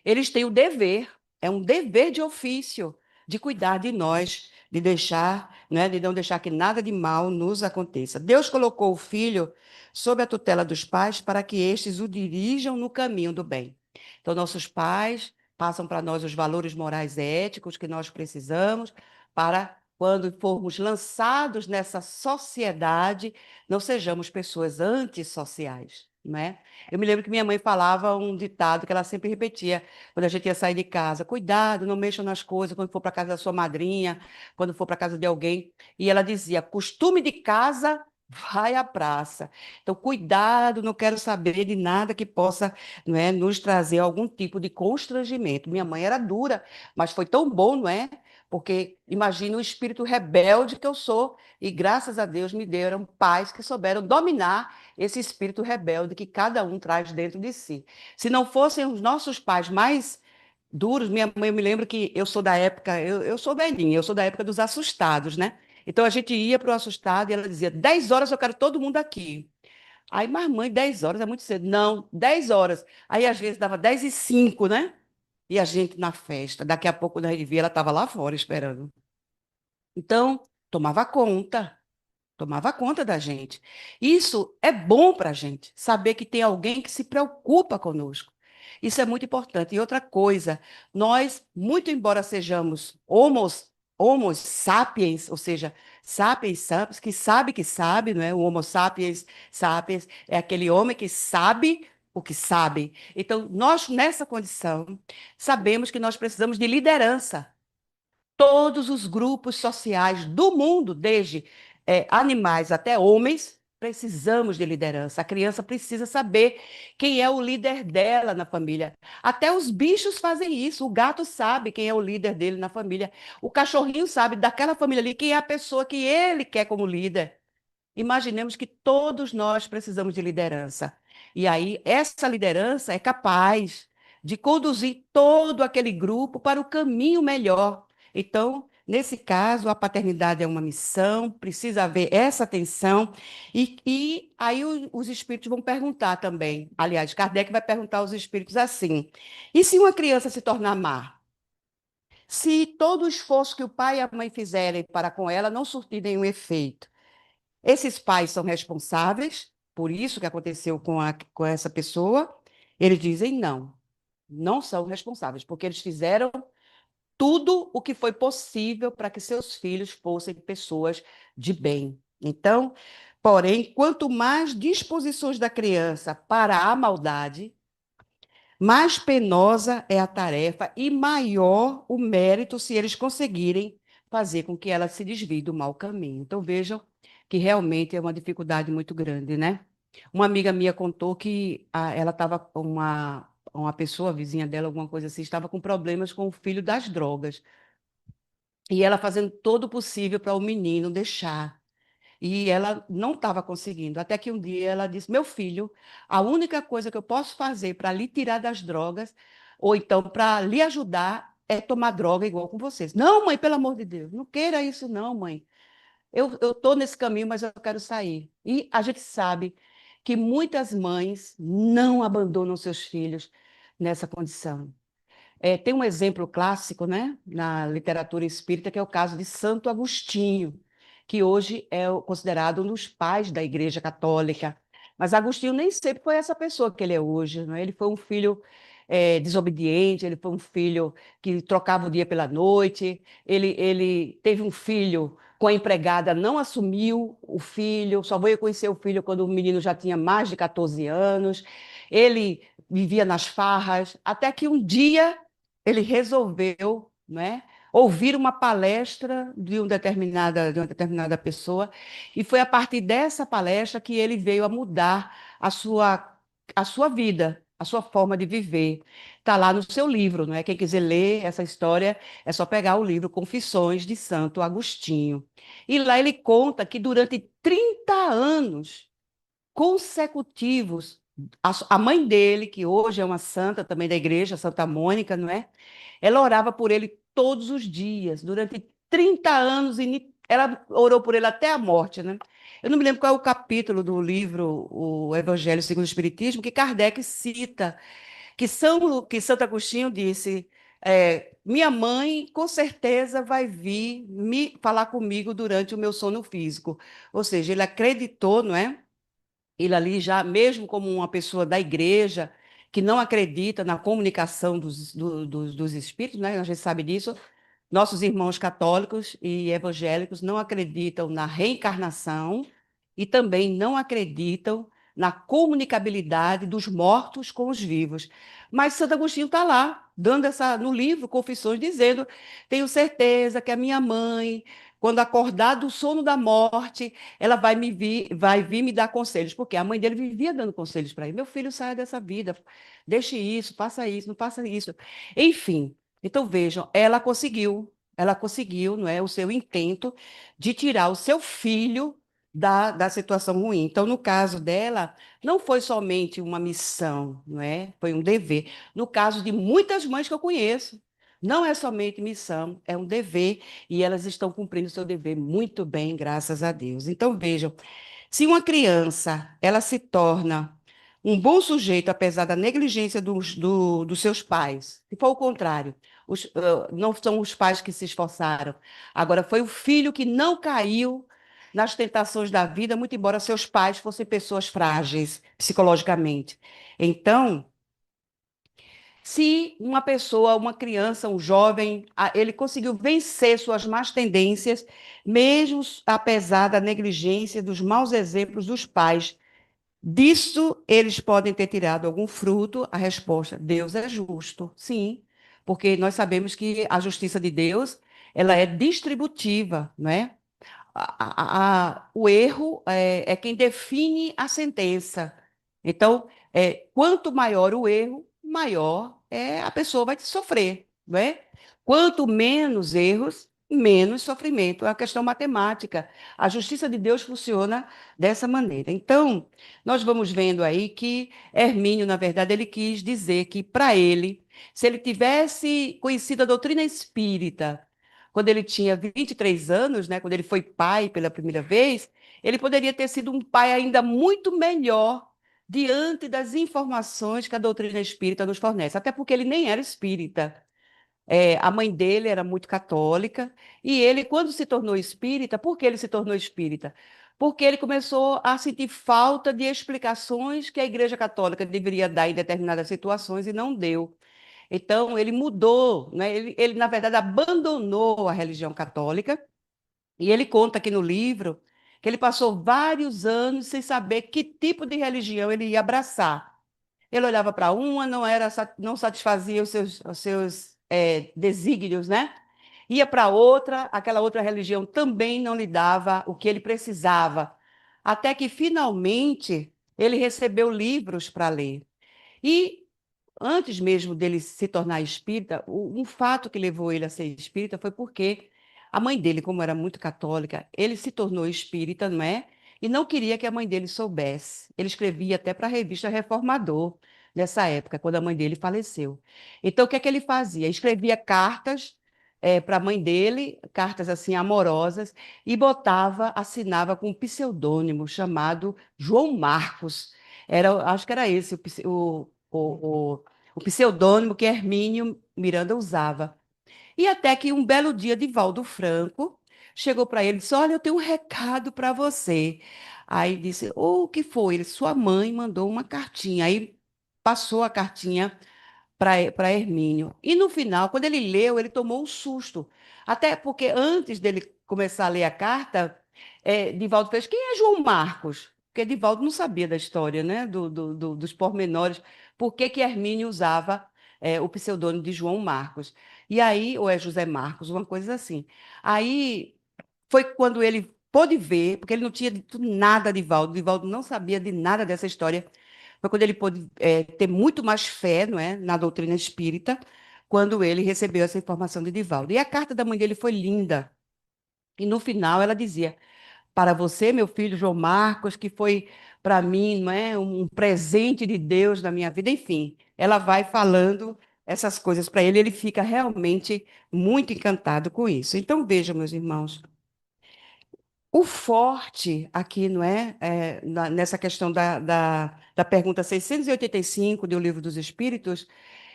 eles têm o dever, é um dever de ofício, de cuidar de nós, de deixar, né, de não deixar que nada de mal nos aconteça. Deus colocou o filho sob a tutela dos pais para que estes o dirijam no caminho do bem. Então, nossos pais passam para nós os valores morais e éticos que nós precisamos para, quando formos lançados nessa sociedade, não sejamos pessoas antissociais, não é? Eu me lembro que minha mãe falava um ditado que ela sempre repetia quando a gente ia sair de casa: cuidado, não mexam nas coisas quando for para casa da sua madrinha, quando for para casa de alguém. E ela dizia: costume de casa, vai à praça. Então, cuidado, não quero saber de nada que possa, não é, nos trazer algum tipo de constrangimento. Minha mãe era dura, mas foi tão bom, não é? Porque imagina o espírito rebelde que eu sou, e graças a Deus me deram pais que souberam dominar esse espírito rebelde que cada um traz dentro de si. Se não fossem os nossos pais mais duros, minha mãe, eu me lembro que eu sou da época, eu sou velhinha, eu sou da época dos assustados, né? Então a gente ia para o assustado e ela dizia: 10 horas eu quero todo mundo aqui. Aí, mas mãe, 10 horas é muito cedo. Não, 10 horas. Aí às vezes dava 10h05, né? E a gente na festa. Daqui a pouco, quando a gente via, ela estava lá fora esperando. Então, tomava conta da gente. Isso é bom para a gente, saber que tem alguém que se preocupa conosco. Isso é muito importante. E outra coisa, nós, muito embora sejamos homo sapiens, ou seja, sapiens sapiens, que sabe, não é? O homo sapiens sapiens é aquele homem que sabe o que sabe. Então, nós, nessa condição, sabemos que nós precisamos de liderança. Todos os grupos sociais do mundo, desde animais até homens, precisamos de liderança. A criança precisa saber quem é o líder dela na família. Até os bichos fazem isso. O gato sabe quem é o líder dele na família. O cachorrinho sabe daquela família ali quem é a pessoa que ele quer como líder. Imaginemos que todos nós precisamos de liderança. E aí, essa liderança é capaz de conduzir todo aquele grupo para o caminho melhor. Então, nesse caso, a paternidade é uma missão, precisa haver essa atenção. E aí, os espíritos vão perguntar também. Aliás, Kardec vai perguntar aos espíritos assim: e se uma criança se tornar má? Se todo o esforço que o pai e a mãe fizerem para com ela não surtir nenhum efeito? Esses pais são responsáveis por isso que aconteceu com essa pessoa? Eles dizem não, não são responsáveis, porque eles fizeram tudo o que foi possível para que seus filhos fossem pessoas de bem. Então, porém, quanto mais disposições da criança para a maldade, mais penosa é a tarefa e maior o mérito se eles conseguirem fazer com que ela se desvie do mau caminho. Então, vejam que realmente é uma dificuldade muito grande, né? Uma amiga minha contou que ela estava, uma pessoa, vizinha dela, alguma coisa assim, estava com problemas com o filho das drogas. E ela fazendo todo o possível para o menino deixar. E ela não estava conseguindo. Até que um dia ela disse: meu filho, a única coisa que eu posso fazer para lhe tirar das drogas, ou então para lhe ajudar, é tomar droga igual com vocês. Não, mãe, pelo amor de Deus, não queira isso, não, mãe. Eu estou nesse caminho, mas eu quero sair. E a gente sabe que muitas mães não abandonam seus filhos nessa condição. Tem um exemplo clássico, né, na literatura espírita, que é o caso de Santo Agostinho, que hoje é considerado um dos pais da Igreja Católica. Mas Agostinho nem sempre foi essa pessoa que ele é hoje, né? Ele foi um filho desobediente, ele foi um filho que trocava o dia pela noite, ele teve um filho com a empregada, não assumiu o filho, só veio conhecer o filho quando o menino já tinha mais de 14 anos. Ele vivia nas farras, até que um dia ele resolveu, né, ouvir uma palestra de uma determinada pessoa, e foi a partir dessa palestra que ele veio a mudar a sua vida. a sua forma de viver. Está lá no seu livro, não é? Quem quiser ler essa história, é só pegar o livro Confissões de Santo Agostinho. E lá ele conta que durante 30 anos consecutivos, a mãe dele, que hoje é uma santa também da igreja, Santa Mônica, não é? Ela orava por ele todos os dias, durante 30 anos, e ela orou por ele até a morte, né? Eu não me lembro qual é o capítulo do livro O Evangelho segundo o Espiritismo, que Kardec cita, que Santo Agostinho disse, minha mãe com certeza vai vir me falar comigo durante o meu sono físico. Ou seja, ele acreditou, não é? Ele ali já, mesmo como uma pessoa da igreja, que não acredita na comunicação dos espíritos, né? A gente sabe disso, nossos irmãos católicos e evangélicos não acreditam na reencarnação e também não acreditam na comunicabilidade dos mortos com os vivos. Mas Santo Agostinho está lá, dando essa, no livro Confissões, dizendo: tenho certeza que a minha mãe, quando acordar do sono da morte, ela vai vir me dar conselhos, porque a mãe dele vivia dando conselhos para ele: meu filho, saia dessa vida, deixe isso, faça isso, não faça isso. Enfim. Então, vejam, ela conseguiu, não é, o seu intento de tirar o seu filho da situação ruim. Então, no caso dela, não foi somente uma missão, não é? Foi um dever. No caso de muitas mães que eu conheço, não é somente missão, é um dever, e elas estão cumprindo o seu dever muito bem, graças a Deus. Então, vejam, se uma criança ela se torna um bom sujeito, apesar da negligência dos seus pais, se for o contrário, não são os pais que se esforçaram, agora foi o filho que não caiu nas tentações da vida, muito embora seus pais fossem pessoas frágeis psicologicamente. Então, se uma pessoa, uma criança, um jovem, ele conseguiu vencer suas más tendências, mesmo apesar da negligência, dos maus exemplos dos pais, disso eles podem ter tirado algum fruto? A resposta: Deus é justo. Sim, porque nós sabemos que a justiça de Deus, ela é distributiva, não é? O erro é quem define a sentença. Então, quanto maior o erro, maior a pessoa vai sofrer, não é? Quanto menos erros, menos sofrimento. É uma questão matemática. A justiça de Deus funciona dessa maneira. Então, nós vamos vendo aí que Hermínio, na verdade, ele quis dizer que, para ele, se ele tivesse conhecido a doutrina espírita, quando ele tinha 23 anos, né, quando ele foi pai pela primeira vez, ele poderia ter sido um pai ainda muito melhor diante das informações que a doutrina espírita nos fornece, até porque ele nem era espírita. A mãe dele era muito católica, e ele, quando se tornou espírita, por que ele se tornou espírita? Porque ele começou a sentir falta de explicações que a Igreja Católica deveria dar em determinadas situações e não deu. Então, ele mudou, né? Ele, na verdade, abandonou a religião católica, e ele conta aqui no livro que ele passou vários anos sem saber que tipo de religião ele ia abraçar. Ele olhava para uma, não satisfazia os seus desígnios, né? Ia para outra, aquela outra religião também não lhe dava o que ele precisava. Até que, finalmente, ele recebeu livros para ler. E antes mesmo dele se tornar espírita, um fato que levou ele a ser espírita foi porque a mãe dele, como era muito católica, ele se tornou espírita, não é? E não queria que a mãe dele soubesse. Ele escrevia até para a revista Reformador, nessa época, quando a mãe dele faleceu. Então, o que é que ele fazia? Escrevia cartas para a mãe dele, cartas assim amorosas, e assinava com um pseudônimo chamado João Marcos. Acho que era esse o pseudônimo que Hermínio Miranda usava. E até que um belo dia, Divaldo Franco chegou para ele e disse: olha, eu tenho um recado para você. Aí disse: o que foi? Ele: sua mãe mandou uma cartinha. Aí passou a cartinha para Hermínio. E no final, quando ele leu, ele tomou um susto. Até porque antes dele começar a ler a carta, Divaldo fez: quem é João Marcos? Porque Divaldo não sabia da história, né? Dos pormenores. Por que que Hermínio usava o pseudônimo de João Marcos? E aí, ou é José Marcos, uma coisa assim. Aí foi quando ele pôde ver, porque ele não tinha dito nada a Divaldo não sabia de nada dessa história. foi quando ele pôde ter muito mais fé, não é, na doutrina espírita, quando ele recebeu essa informação de Divaldo. E a carta da mãe dele foi linda. E no final ela dizia: para você, meu filho João Marcos, que foi para mim, não é, um presente de Deus na minha vida. Enfim, ela vai falando essas coisas para ele, ele fica realmente muito encantado com isso. Então, vejam, meus irmãos, o forte aqui, não é, nessa questão da pergunta 685 do Livro dos Espíritos,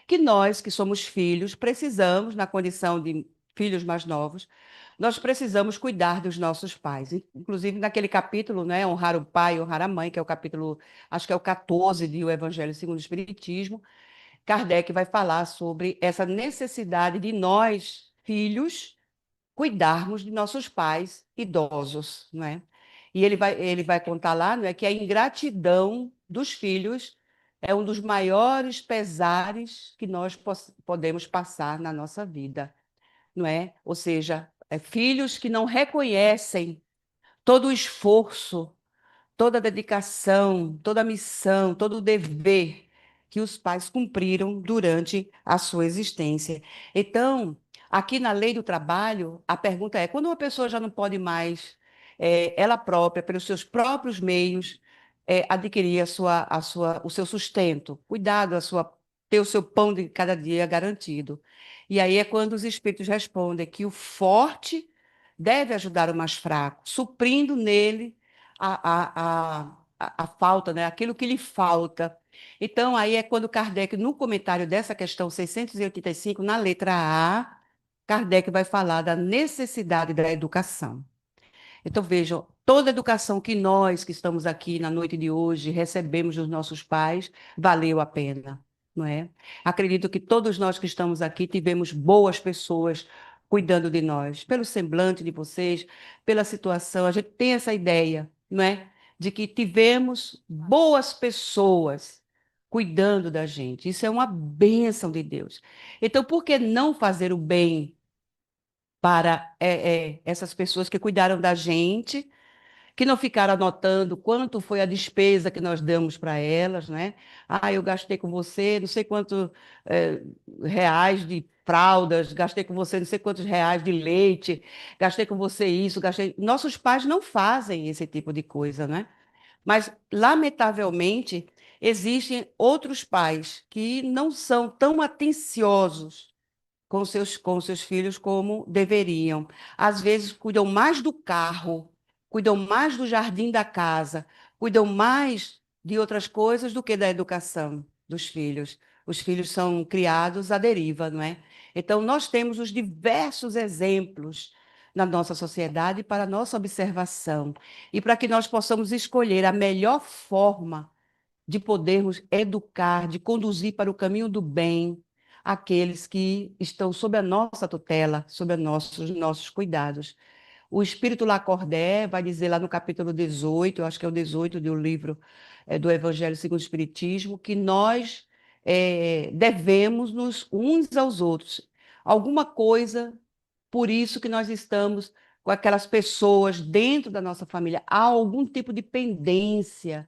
que nós, que somos filhos, precisamos, na condição de filhos mais novos, nós precisamos cuidar dos nossos pais. Inclusive, naquele capítulo, né, honrar o pai, honrar a mãe, que é o capítulo, acho que é o 14 do Evangelho segundo o Espiritismo, Kardec vai falar sobre essa necessidade de nós, filhos, cuidarmos de nossos pais idosos, não é? E ele vai contar lá, não é, que a ingratidão dos filhos é um dos maiores pesares que nós podemos passar na nossa vida, não é? Ou seja, filhos que não reconhecem todo o esforço, toda a dedicação, toda a missão, todo o dever que os pais cumpriram durante a sua existência. Então, aqui na lei do trabalho, a pergunta é: quando uma pessoa já não pode mais, ela própria, pelos seus próprios meios, adquirir o seu sustento, cuidado, ter o seu pão de cada dia garantido. E aí é quando os espíritos respondem que o forte deve ajudar o mais fraco, suprindo nele a falta, né? Aquilo que lhe falta. Então, aí é quando Kardec, no comentário dessa questão 685, na letra A, Kardec vai falar da necessidade da educação. Então, vejam, toda a educação que nós, que estamos aqui na noite de hoje, recebemos dos nossos pais, valeu a pena, não é? Acredito que todos nós que estamos aqui tivemos boas pessoas cuidando de nós, pelo semblante de vocês, pela situação, a gente tem essa ideia, não é? De que tivemos boas pessoas cuidando da gente. Isso é uma bênção de Deus. Então, por que não fazer o bem para essas pessoas que cuidaram da gente, que não ficaram anotando quanto foi a despesa que nós damos para elas, né? Ah, eu gastei com você não sei quantos reais de fraldas, gastei com você não sei quantos reais de leite, gastei com você isso, gastei. Nossos pais não fazem esse tipo de coisa, né? Mas, lamentavelmente, existem outros pais que não são tão atenciosos com seus filhos como deveriam. Às vezes, cuidam mais do carro, cuidam mais do jardim da casa, cuidam mais de outras coisas do que da educação dos filhos. Os filhos são criados à deriva, não é? Então, nós temos os diversos exemplos na nossa sociedade para nossa observação e para que nós possamos escolher a melhor forma de podermos educar, de conduzir para o caminho do bem aqueles que estão sob a nossa tutela, sob nossos cuidados. O Espírito Lacordaire vai dizer lá no capítulo 18, eu acho que é o 18 do livro do Evangelho segundo o Espiritismo, que nós devemos nos uns aos outros alguma coisa, por isso que nós estamos com aquelas pessoas dentro da nossa família. Há algum tipo de pendência,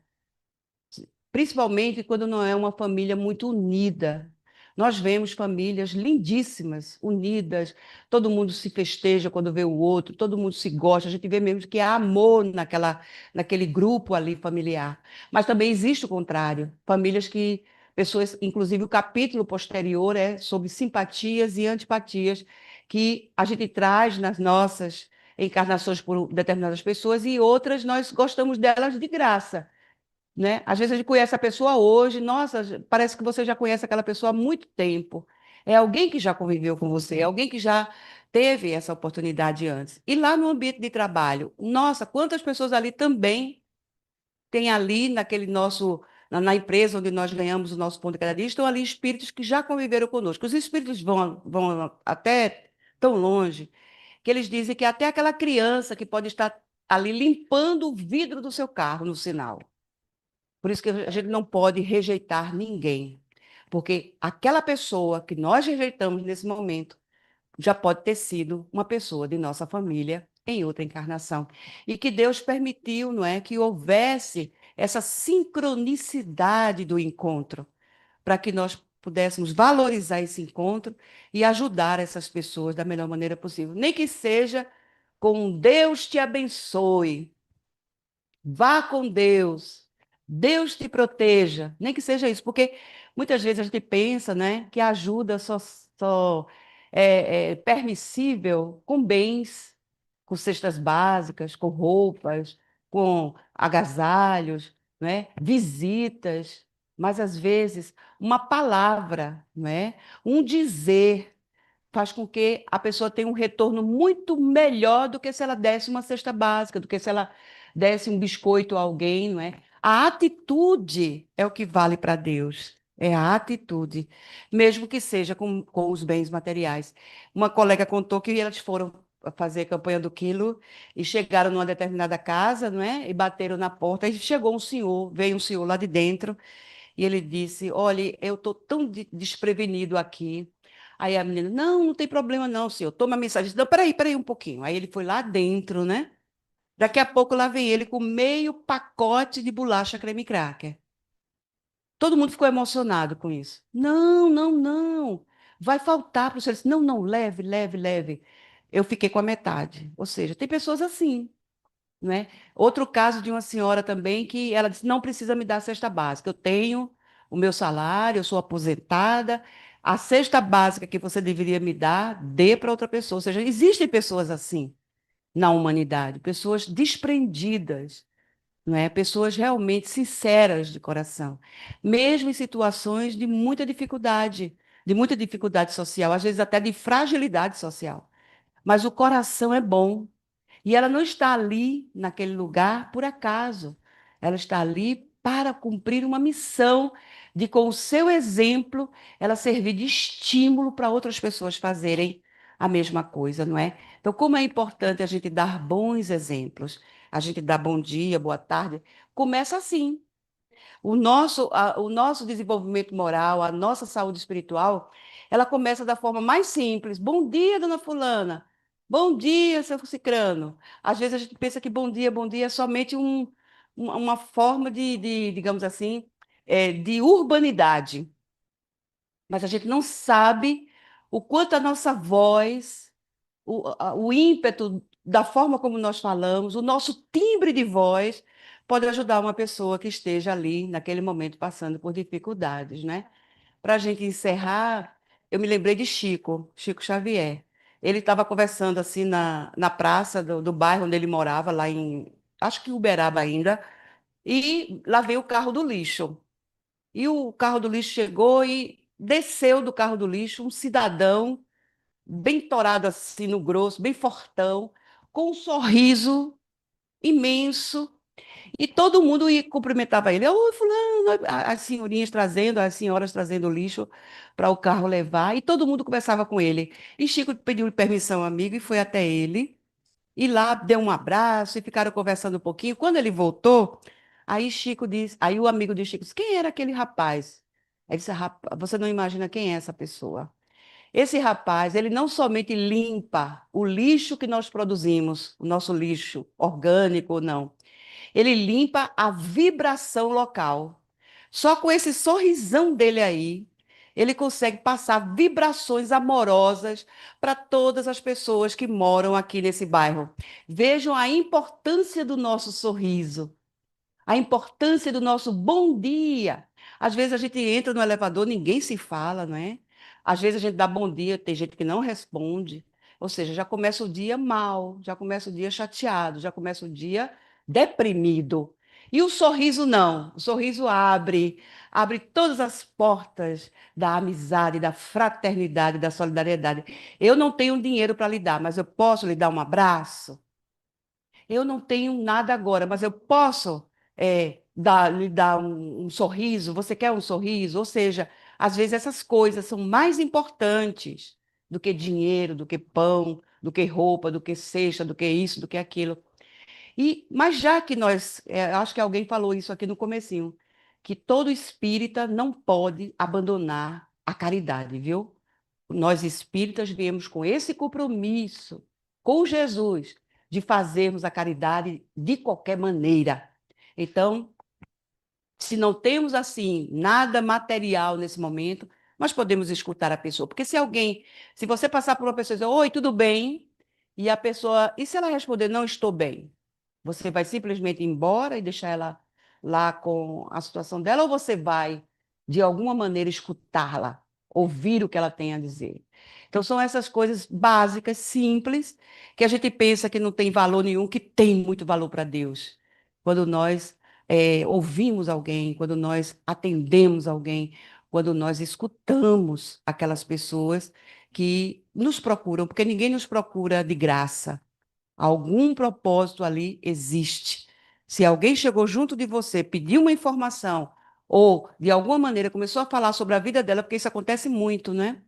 principalmente quando não é uma família muito unida. Nós vemos famílias lindíssimas, unidas, todo mundo se festeja quando vê o outro, todo mundo se gosta, a gente vê mesmo que há amor naquele grupo ali familiar. Mas também existe o contrário, pessoas, inclusive o capítulo posterior é sobre simpatias e antipatias que a gente traz nas nossas encarnações por determinadas pessoas e outras nós gostamos delas de graça, né? Às vezes a gente conhece a pessoa hoje, nossa, parece que você já conhece aquela pessoa há muito tempo. É alguém que já conviveu com você, é alguém que já teve essa oportunidade antes. E lá no ambiente de trabalho, nossa, quantas pessoas ali também têm ali na empresa onde nós ganhamos o nosso pão de cada dia, estão ali espíritos que já conviveram conosco. Os espíritos vão até tão longe que eles dizem que até aquela criança que pode estar ali limpando o vidro do seu carro no sinal. Por isso que a gente não pode rejeitar ninguém, porque aquela pessoa que nós rejeitamos nesse momento já pode ter sido uma pessoa de nossa família em outra encarnação. E que Deus permitiu, não é, que houvesse essa sincronicidade do encontro, para que nós pudéssemos valorizar esse encontro e ajudar essas pessoas da melhor maneira possível. Nem que seja com Deus te abençoe, vá com Deus, Deus te proteja, nem que seja isso, porque muitas vezes a gente pensa, né, que a ajuda só é permissível com bens, com cestas básicas, com roupas, com agasalhos, né, visitas, mas às vezes uma palavra, né, um dizer faz com que a pessoa tenha um retorno muito melhor do que se ela desse uma cesta básica, do que se ela desse um biscoito a alguém, não é? A atitude é o que vale para Deus. É a atitude, mesmo que seja com os bens materiais. Uma colega contou que elas foram fazer campanha do quilo e chegaram numa determinada casa, não é? E bateram na porta e chegou um senhor, veio um senhor lá de dentro e ele disse: Olha, eu estou tão desprevenido aqui. Aí a menina: Não, não tem problema, não, senhor. Toma a mensagem. Disse, não, peraí um pouquinho. Aí ele foi lá dentro, né? Daqui a pouco lá vem ele com meio pacote de bolacha creme cracker. Todo mundo ficou emocionado com isso. Não, não, não. Vai faltar para o senhor. Ele disse, não, não, leve, leve, leve. Eu fiquei com a metade. Ou seja, tem pessoas assim, né? Outro caso de uma senhora também que ela disse: não precisa me dar a cesta básica, eu tenho o meu salário, eu sou aposentada, a cesta básica que você deveria me dar, dê para outra pessoa. Ou seja, existem pessoas assim na humanidade, pessoas desprendidas, não é? Pessoas realmente sinceras de coração, mesmo em situações de muita dificuldade social, às vezes até de fragilidade social. Mas o coração é bom. E ela não está ali, naquele lugar, por acaso. Ela está ali para cumprir uma missão de, com o seu exemplo, ela servir de estímulo para outras pessoas fazerem a mesma coisa, não é? Então, como é importante a gente dar bons exemplos, a gente dar bom dia, boa tarde, começa assim. O nosso desenvolvimento moral, a nossa saúde espiritual, ela começa da forma mais simples. Bom dia, dona Fulana. Bom dia, seu Cicrano. Às vezes a gente pensa que bom dia é somente uma forma digamos assim, de urbanidade. Mas a gente não sabe o quanto a nossa voz, o ímpeto da forma como nós falamos, o nosso timbre de voz pode ajudar uma pessoa que esteja ali, naquele momento, passando por dificuldades, né? Para a gente encerrar, eu me lembrei de Chico Xavier. Ele estava conversando assim na praça do bairro onde ele morava, lá em, acho que Uberaba ainda, e lá veio o carro do lixo. E o carro do lixo chegou e desceu do carro do lixo um cidadão bem torado assim no grosso, bem fortão, com um sorriso imenso, e todo mundo cumprimentava ele. Oi, fulano, as senhoras trazendo lixo para o carro levar, e todo mundo conversava com ele. E Chico pediu permissão ao amigo e foi até ele, e lá deu um abraço e ficaram conversando um pouquinho. Quando ele voltou, aí Chico disse, aí o amigo de Chico disse, quem era aquele rapaz? Ele disse, você não imagina quem é essa pessoa. Esse rapaz, ele não somente limpa o lixo que nós produzimos, o nosso lixo orgânico ou não, ele limpa a vibração local. Só com esse sorrisão dele aí, ele consegue passar vibrações amorosas para todas as pessoas que moram aqui nesse bairro. Vejam a importância do nosso sorriso, a importância do nosso bom dia. Às vezes a gente entra no elevador, ninguém se fala, não é? Às vezes a gente dá bom dia, tem gente que não responde. Ou seja, já começa o dia mal, já começa o dia chateado, já começa o dia deprimido. E o sorriso não. O sorriso abre todas as portas da amizade, da fraternidade, da solidariedade. Eu não tenho dinheiro para lhe dar, mas eu posso lhe dar um abraço? Eu não tenho nada agora, mas eu posso lhe dar um sorriso. Você quer um sorriso? Ou seja, às vezes essas coisas são mais importantes do que dinheiro, do que pão, do que roupa, do que cesta, do que isso, do que aquilo. Mas já que acho que alguém falou isso aqui no comecinho, que todo espírita não pode abandonar a caridade, viu? Nós espíritas viemos com esse compromisso com Jesus de fazermos a caridade de qualquer maneira. Então, Se não temos, assim, nada material nesse momento, nós podemos escutar a pessoa. Porque se você passar por uma pessoa e dizer, oi, tudo bem? E a pessoa, e se ela responder, não estou bem? Você vai simplesmente ir embora e deixar ela lá com a situação dela, ou você vai, de alguma maneira, escutá-la, ouvir o que ela tem a dizer? Então, são essas coisas básicas, simples, que a gente pensa que não tem valor nenhum, que tem muito valor para Deus. Quando nós ouvimos alguém, quando nós atendemos alguém, quando nós escutamos aquelas pessoas que nos procuram, porque ninguém nos procura de graça. Algum propósito ali existe. Se alguém chegou junto de você, pediu uma informação, ou de alguma maneira começou a falar sobre a vida dela, porque isso acontece muito, né?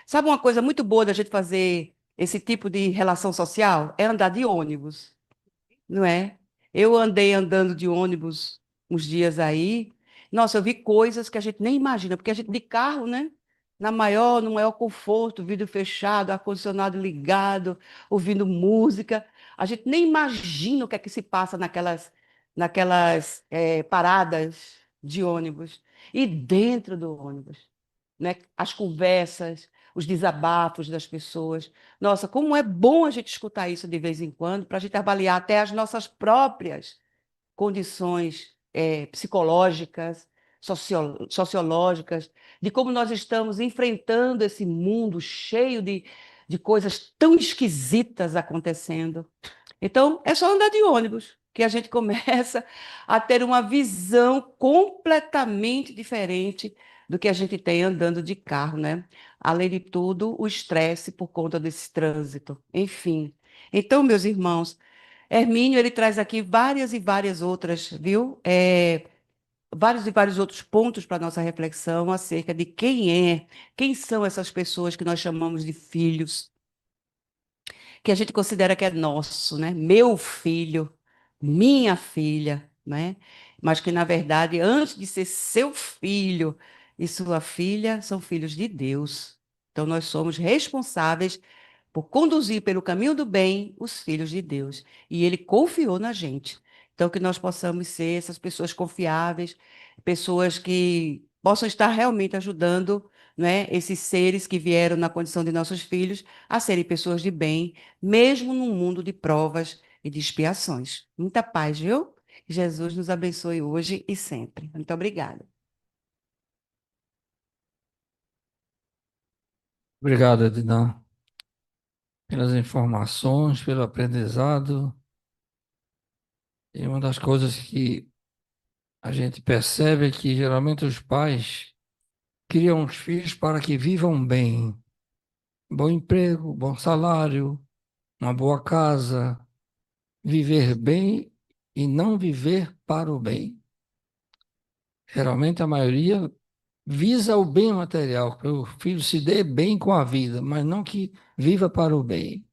Sabe uma coisa muito boa da gente fazer esse tipo de relação social? É andar de ônibus, não é? Eu andei andando de ônibus uns dias aí. Nossa, eu vi coisas que a gente nem imagina, porque a gente de carro, né? No maior conforto, vidro fechado, ar-condicionado ligado, ouvindo música. A gente nem imagina o que é que se passa naquelas paradas de ônibus. E dentro do ônibus, né? As conversas, os desabafos das pessoas. Nossa, como é bom a gente escutar isso de vez em quando, para a gente avaliar até as nossas próprias condições psicológicas, sociológicas, de como nós estamos enfrentando esse mundo cheio de coisas tão esquisitas acontecendo. Então, é só andar de ônibus que a gente começa a ter uma visão completamente diferente do que a gente tem andando de carro, né? Além de tudo, o estresse por conta desse trânsito. Enfim. Então, meus irmãos, Hermínio, ele traz aqui várias e várias outras, viu? Vários e vários outros pontos para nossa reflexão acerca de quem são essas pessoas que nós chamamos de filhos, que a gente considera que é nosso, né? Meu filho, minha filha, né? Mas que, na verdade, antes de ser seu filho e sua filha, são filhos de Deus. Então, nós somos responsáveis por conduzir pelo caminho do bem os filhos de Deus. E Ele confiou na gente. Então, que nós possamos ser essas pessoas confiáveis, pessoas que possam estar realmente ajudando, né, esses seres que vieram na condição de nossos filhos a serem pessoas de bem, mesmo num mundo de provas e de expiações. Muita paz, viu? Que Jesus nos abençoe hoje e sempre. Muito obrigada. Obrigado, Edna, pelas informações, pelo aprendizado. E uma das coisas que a gente percebe é que geralmente os pais criam os filhos para que vivam bem. Bom emprego, bom salário, uma boa casa, viver bem e não viver para o bem. Geralmente a maioria visa o bem material, que o filho se dê bem com a vida, mas não que viva para o bem.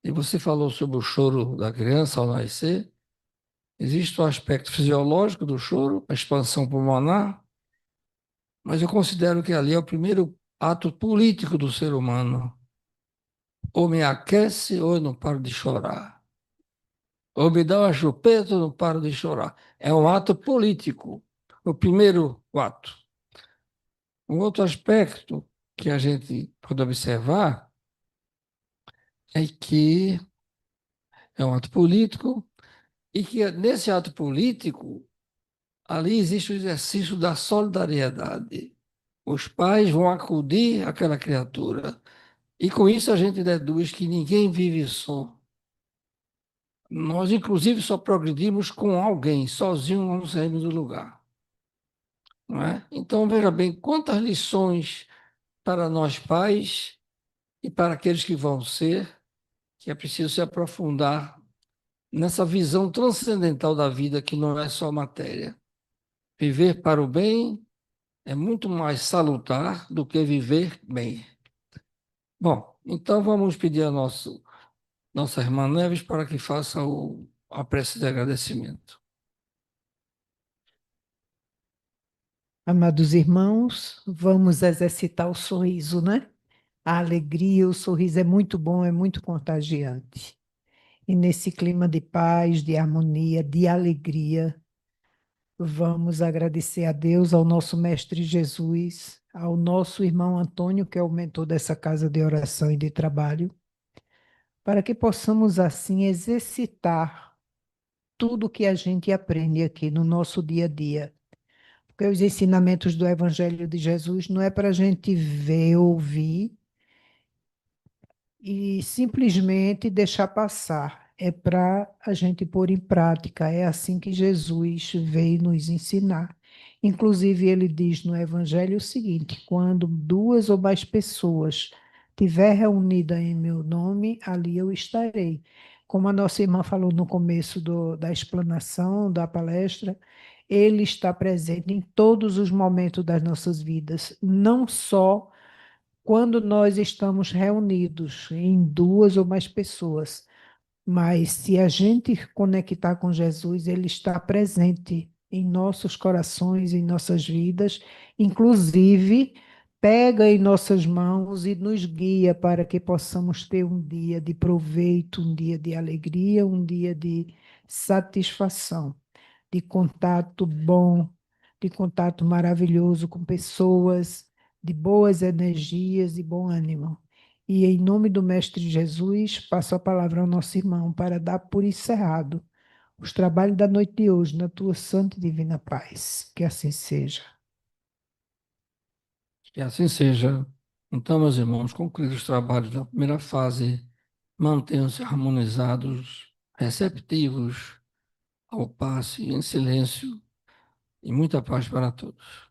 E você falou sobre o choro da criança ao nascer. Existe o aspecto fisiológico do choro, a expansão pulmonar, mas eu considero que ali é o primeiro ato político do ser humano. Ou me aquece ou eu não paro de chorar. Ou me dá uma chupeta ou eu não paro de chorar. É um ato político, o primeiro ato. Um outro aspecto que a gente pode observar é que é um ato político e que nesse ato político ali existe o exercício da solidariedade. Os pais vão acudir àquela criatura. E com isso a gente deduz que ninguém vive só. Nós, inclusive, só progredimos com alguém, sozinho não saímos do lugar. Não é? Então, veja bem, quantas lições para nós pais e para aqueles que vão ser, que é preciso se aprofundar nessa visão transcendental da vida, que não é só matéria. Viver para o bem é muito mais salutar do que viver bem. Bom, então vamos pedir a nossa irmã Neves para que faça a prece de agradecimento. Amados irmãos, vamos exercitar o sorriso, né? A alegria, o sorriso é muito bom, é muito contagiante. E nesse clima de paz, de harmonia, de alegria, Vamos agradecer a Deus, ao nosso Mestre Jesus, ao nosso irmão Antônio, que é o mentor dessa casa de oração e de trabalho, para que possamos assim exercitar tudo que a gente aprende aqui no nosso dia a dia. Porque os ensinamentos do Evangelho de Jesus não é para a gente ver, ouvir e simplesmente deixar passar. É para a gente pôr em prática. É assim que Jesus veio nos ensinar. Inclusive, ele diz no Evangelho o seguinte: quando duas ou mais pessoas estiver reunida em meu nome, ali eu estarei. Como a nossa irmã falou no começo da explanação, da palestra, ele está presente em todos os momentos das nossas vidas, não só quando nós estamos reunidos em duas ou mais pessoas. Mas se a gente conectar com Jesus, ele está presente em nossos corações, em nossas vidas, inclusive pega em nossas mãos e nos guia para que possamos ter um dia de proveito, um dia de alegria, um dia de satisfação, de contato bom, de contato maravilhoso com pessoas, de boas energias e bom ânimo. E em nome do Mestre Jesus, passo a palavra ao nosso irmão para dar por encerrado os trabalhos da noite de hoje, na tua santa e divina paz. Que assim seja. Que assim seja. Então, meus irmãos, concluídos os trabalhos da primeira fase, mantenham-se harmonizados, receptivos ao passe, em silêncio e muita paz para todos.